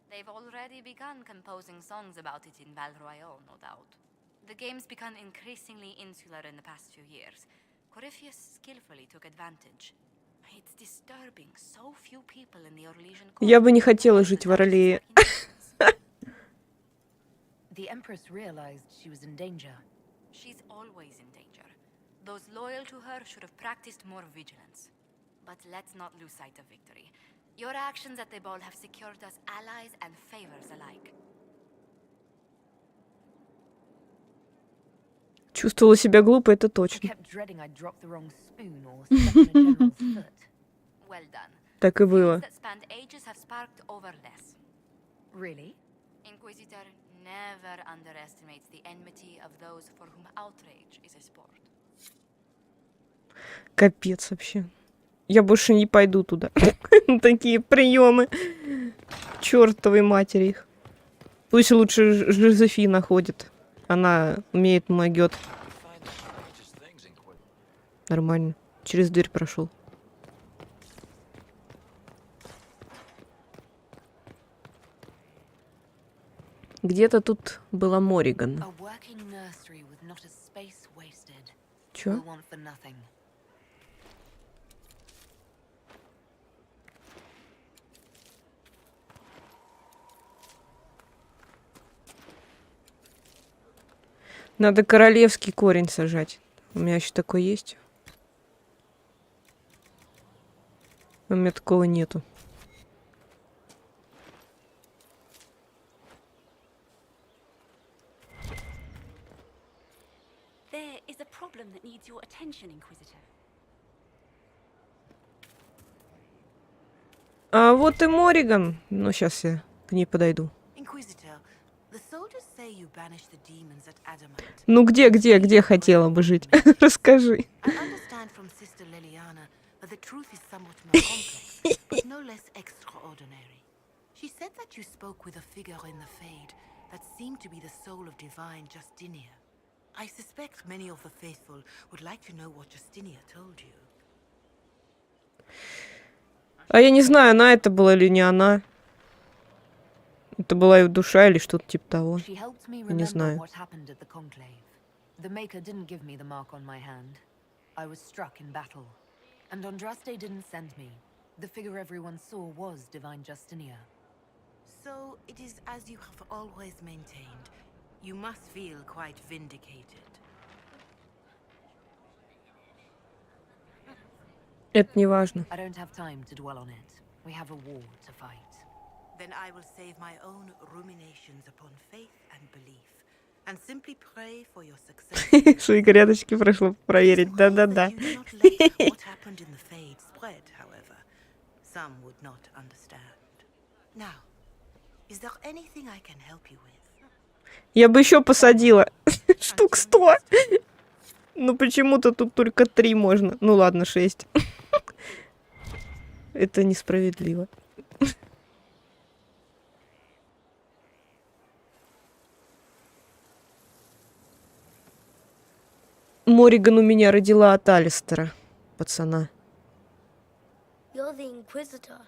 They've already begun composing songs about it in Val Royale, no doubt. The game's become increasingly insular in the past few years. Corypheus skillfully took advantage. It's disturbing. So few people in the Orlesian court. Я бы не хотела жить в Орлее. The Empress realized she was in danger. She's always in danger. Those loyal to her should have practiced more vigilance. But let's not lose sight of victory. Your actions at the ball have secured us allies and favors alike. Чувствовала себя глупо, это точно. Так и было. Really? Inquisitor never underestimates the enmity of those for whom outrage is a sport. Капец вообще. Я больше не пойду туда. Такие приемы. Чёртовой матери их. Пусть лучше Жозефина ходит. Она умеет магиот. Нормально. Через дверь прошел. Где-то тут была Мориган. Чё? Надо королевский корень сажать. У меня еще такой есть. У меня такого нету. There is a problem that needs your attention, Inquisitor. А вот и Мориган. Ну, сейчас я к ней подойду. Inquisitor, the soldiers say you banished the demons at Adamant. Ну, где хотела бы жить? Расскажи. I understand from Sister Leliana that the truth is somewhat more complex, but no less extraordinary. She said that you spoke with a figure in the Fade that seemed to be the soul of divine Justinia. I suspect many of the faithful would like to know what Justinia told you. А я не знаю, она это была или не она. Это была ее душа или что-то типа того. Я не знаю. The Maker didn't give me the mark on my hand. I was struck in battle. And Andraste didn't send me. The figure everyone saw was divine Justinia. So it is as you have always maintained. You must feel quite vindicated. Это не важно. I don't have time to dwell on it. We have a war to fight. Then I will save my own ruminations upon faith and belief, and simply pray for your success. Свои грядочки прошло проверить. Да-да-да. What happened in the Fade spread, however. Some would not understand. Now, is there anything I can help you with? Я бы еще посадила. Штук 100. Ну почему-то тут только 3 можно. Ну ладно, 6. Это несправедливо. Мориган у меня родила от Алистера, пацана. You're the Inquisitor.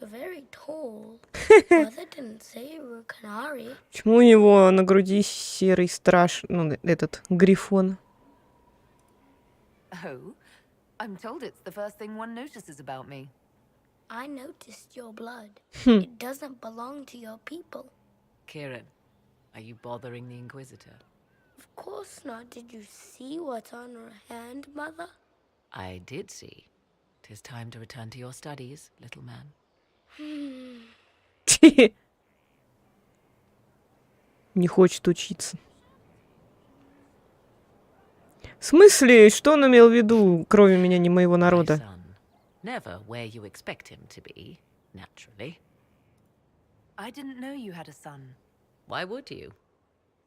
You're very tall. Mother didn't say you were a canary. Почему у него на груди серый страж, ну, этот, грифон? Oh, I'm told it's the first thing one notices about me. I noticed your blood. It doesn't belong to your people. Kieran, are you bothering the Inquisitor? Of course not. Did you see what's on her hand, Mother? I did see. 'Tis time to return to your studies, little man. Не хочет учиться. В смысле? Что он имел в виду? Крови меня, не моего народа. Never where you expect him to be, naturally. I didn't know you had a son. Why would you?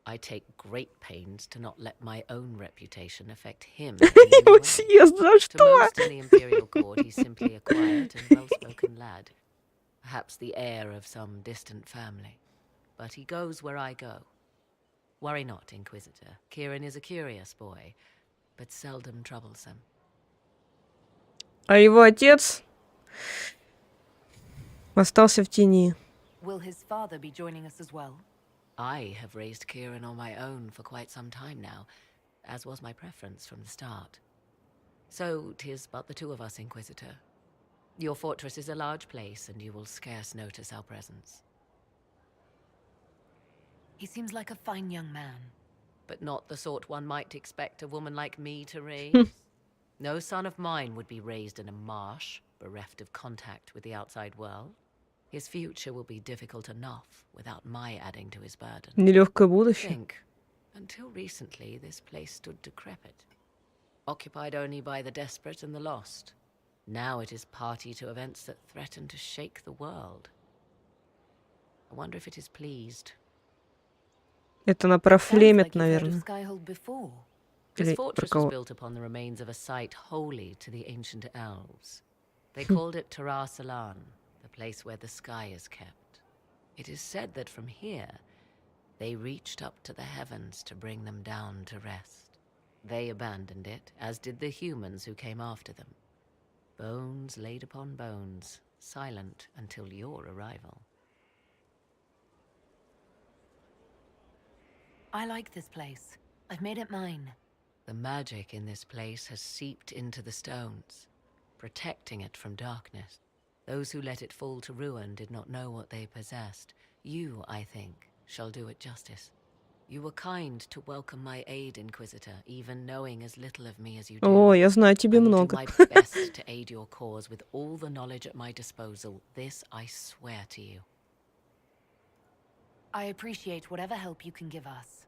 I take great pains to not let my own reputation affect him. Его съест за что? To most in the Imperial Court, he's simply a quiet and well-spoken lad. Perhaps the heir of some distant family. But he goes where I go. Worry not, Inquisitor. Kieran is a curious boy, but seldom troublesome. А его отец остался в тени. Will his father be joining us as well? I have raised Kieran on my own for quite some time now, as was my preference from the start. So 'tis but the two of us, Inquisitor. Your fortress is a large place, and you will scarce notice our presence. He seems like a fine young man, but not the sort one might expect a woman like me to raise. No son of mine would be raised in a marsh, bereft of contact with the outside world. His future will be difficult enough without my adding to his burden. Нелегкое будущее. Think, until recently, this place stood decrepit, occupied only by the desperate and the lost. Now it is party to events that threaten to shake the world. I wonder if it is pleased. Это на про Флемет, наверное. This fortress was built upon the remains of a site holy to the ancient elves. They called it Tarasalan, the place where the sky is kept. It is said that from here, they reached up to the heavens to bring them down to rest. They abandoned it, as did the humans who came after them. Bones laid upon bones, silent until your arrival. I like this place. I've made it mine. The magic in this place has seeped into the stones, protecting it from darkness. Those who let it fall to ruin did not know what they possessed. You, I think, shall do it justice. You were kind to welcome my aid, Inquisitor, even knowing as little of me as you do. О, я знаю тебе много. I will do my best to aid your cause with all the knowledge at my disposal. This I swear to you. I appreciate whatever help you can give us.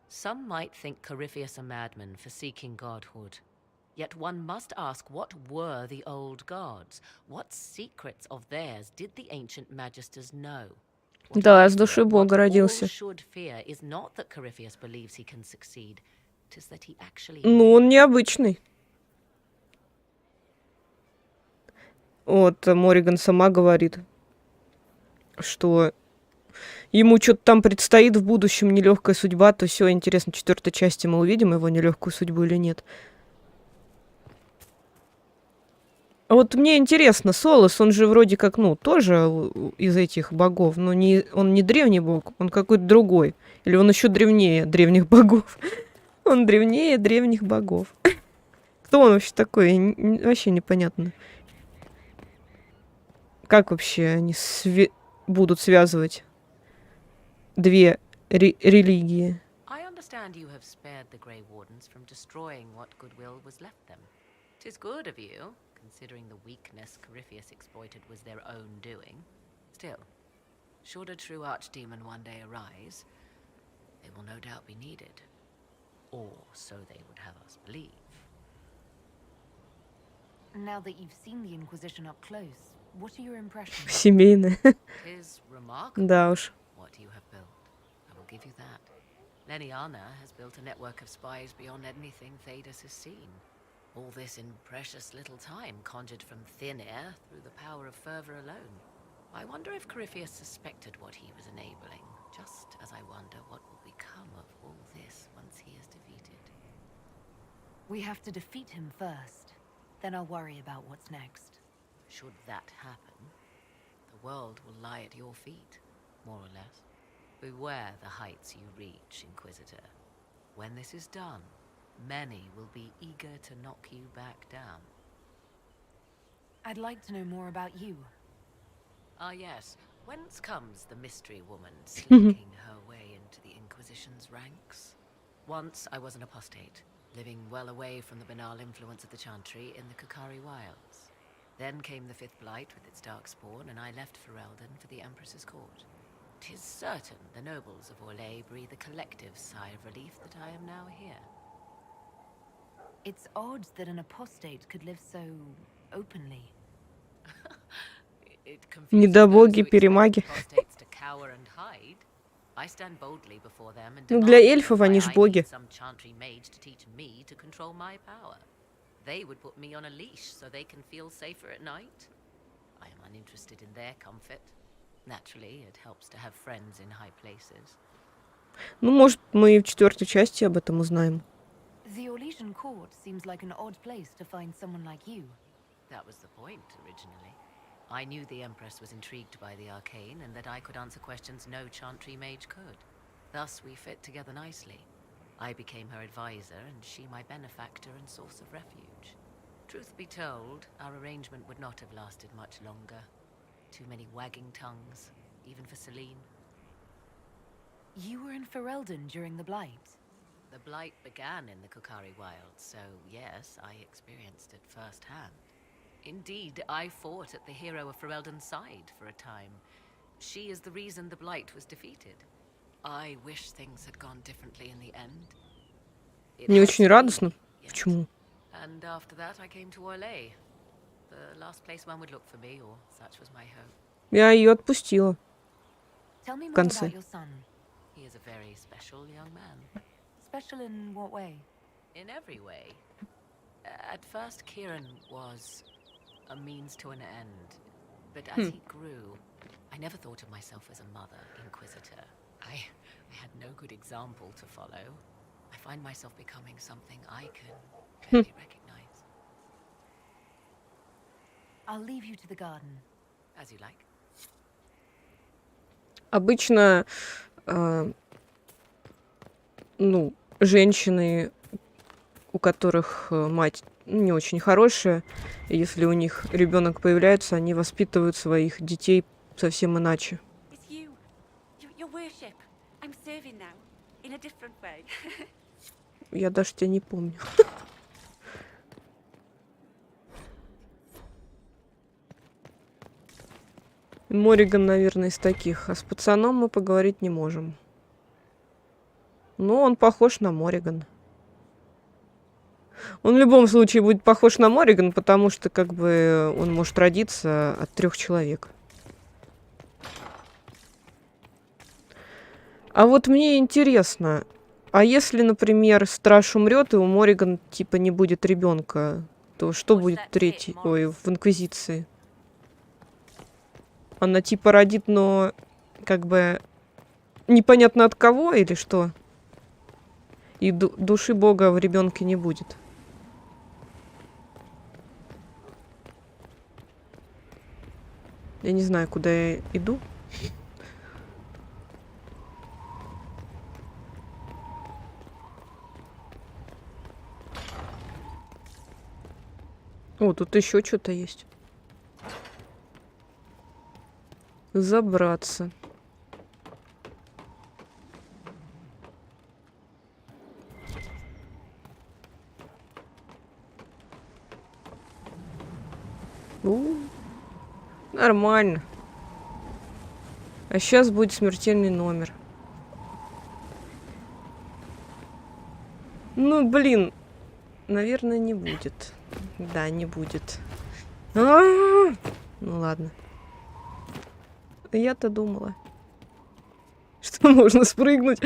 Some might think Corypheus a madman for seeking godhood. Yet one must ask, what were the old gods? What secrets of theirs did the ancient magisters know? Да, с души Бога родился. Ну, он необычный. Вот Мориган сама говорит, что ему что-то там предстоит в будущем, нелегкая судьба, то все, интересно, в 4-й части мы увидим его нелегкую судьбу или нет. А вот мне интересно, Солос, он же вроде как, ну, тоже из этих богов, но он не древний бог, он какой-то другой. Или он еще древнее древних богов. Он древнее древних богов. Кто он вообще такой? Вообще непонятно. Как вообще они будут связывать две религии? Considering the weakness Corypheus exploited was their own doing. Still, should a true archdemon one day arise, they will no doubt be needed. Or so they would have us believe. Now that you've seen the Inquisition up close, what are your impressions? Семейная. Tis remarkable. Да уж. What you have built. I will give you that. Leliana has built a network of spies beyond anything Tedassu has seen. All this in precious little time, conjured from thin air through the power of fervor alone. I wonder if Corypheus suspected what he was enabling, just as I wonder what will become of all this once he is defeated. We have to defeat him first, then I'll worry about what's next. Should that happen, the world will lie at your feet, more or less. Beware the heights you reach, Inquisitor. When this is done, many will be eager to knock you back down. I'd like to know more about you. Ah yes, whence comes the mystery woman slinking her way into the Inquisition's ranks? Once I was an apostate, living well away from the banal influence of the Chantry in the Kukari Wilds. Then came the Fifth Blight with its darkspawn, and I left Ferelden for the Empress's court. 'Tis certain the nobles of Oрлее breathe a collective sigh of relief that I am now here. It's odd that an apostate could live so openly. Недобоги, перемаги. Ну, для эльфов они ж боги. They would put me on a leash so they can feel safer at night. I am uninterested in their comfort. Naturally, it helps to have friends in high places. Ну, может, мы и в 4-й части об этом узнаем. The Orlesian court seems like an odd place to find someone like you. That was the point, originally. I knew the Empress was intrigued by the arcane, and that I could answer questions no Chantry mage could. Thus, we fit together nicely. I became her advisor, and she my benefactor and source of refuge. Truth be told, our arrangement would not have lasted much longer. Too many wagging tongues, even for Celine. You were in Ferelden during the Blight. The Blight began in the Kukari Wilds, so yes, I experienced it firsthand. Indeed, I fought at the hero of Ferelden's side for a time. She is the reason the Blight was defeated. I wish things had gone differently in the end. Не очень радостно. Почему? And after that, I came to Oрлее. The last place one would look for me, or such was my hope. Я ее отпустила. Tell me В more конце. about your son. He is a very special young man. Special in what way? In every way. At first, Kieran was a means to an end. But as he grew, I never thought of myself as a mother, Inquisitor. I had no good example to follow. I find myself becoming something I can barely recognize. I'll leave you to the garden. As you like. Обычно, ну, женщины, у которых мать не очень хорошая, если у них ребенок появляется, они воспитывают своих детей совсем иначе. It's you. Your worship. I'm serving now. in a different way. Я даже тебя не помню. Морриган, наверное, из таких. А с пацаном мы поговорить не можем. Ну, он похож на Морриган. Он в любом случае будет похож на Морриган, потому что, как бы, он может родиться от 3 человек. А вот мне интересно, а если, например, страж умрет, и у Морриган, типа, не будет ребенка, то что будет в Инквизиции? Она, типа, родит, но, как бы, непонятно от кого или что? И души Бога в ребенке не будет. Я не знаю, куда я иду. О, тут еще что-то есть. Забраться. Нормально. А сейчас будет смертельный номер. Ну, блин. Наверное, не будет. Да, не будет. Ну, ладно. Я-то думала, что можно спрыгнуть.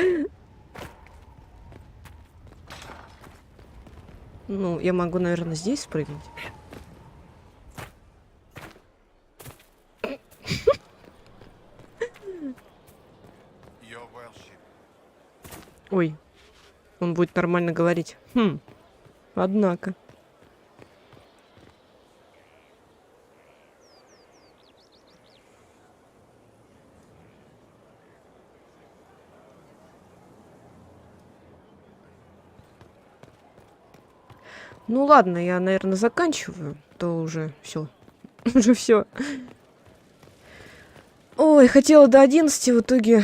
Ну, я могу, наверное, здесь спрыгнуть. Ой, он будет нормально говорить. Однако. Ну ладно, я, наверное, заканчиваю. То уже все. Уже все. Ой, хотела до 11, в итоге,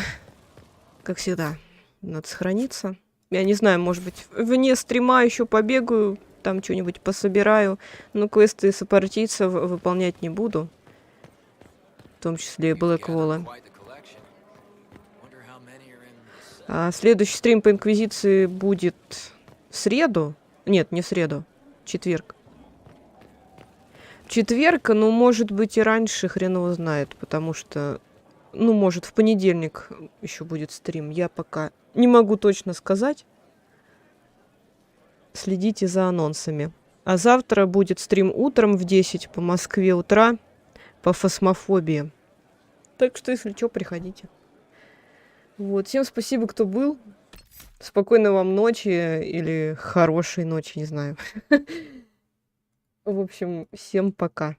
как всегда, надо сохраниться. Я не знаю, может быть, вне стрима еще побегаю, там что-нибудь пособираю. Но квесты сопартийцев выполнять не буду. В том числе и Блэкволла. А следующий стрим по Инквизиции будет в среду. Нет, не в среду. Четверг. Четверг, ну, может быть, и раньше, хрен его знает, потому что, ну, может, в понедельник еще будет стрим. Я пока не могу точно сказать. Следите за анонсами. А завтра будет стрим утром в 10 по Москве утра по фасмофобии. Так что, если что, приходите. Вот, всем спасибо, кто был. Спокойной вам ночи или хорошей ночи, не знаю. В общем, всем пока.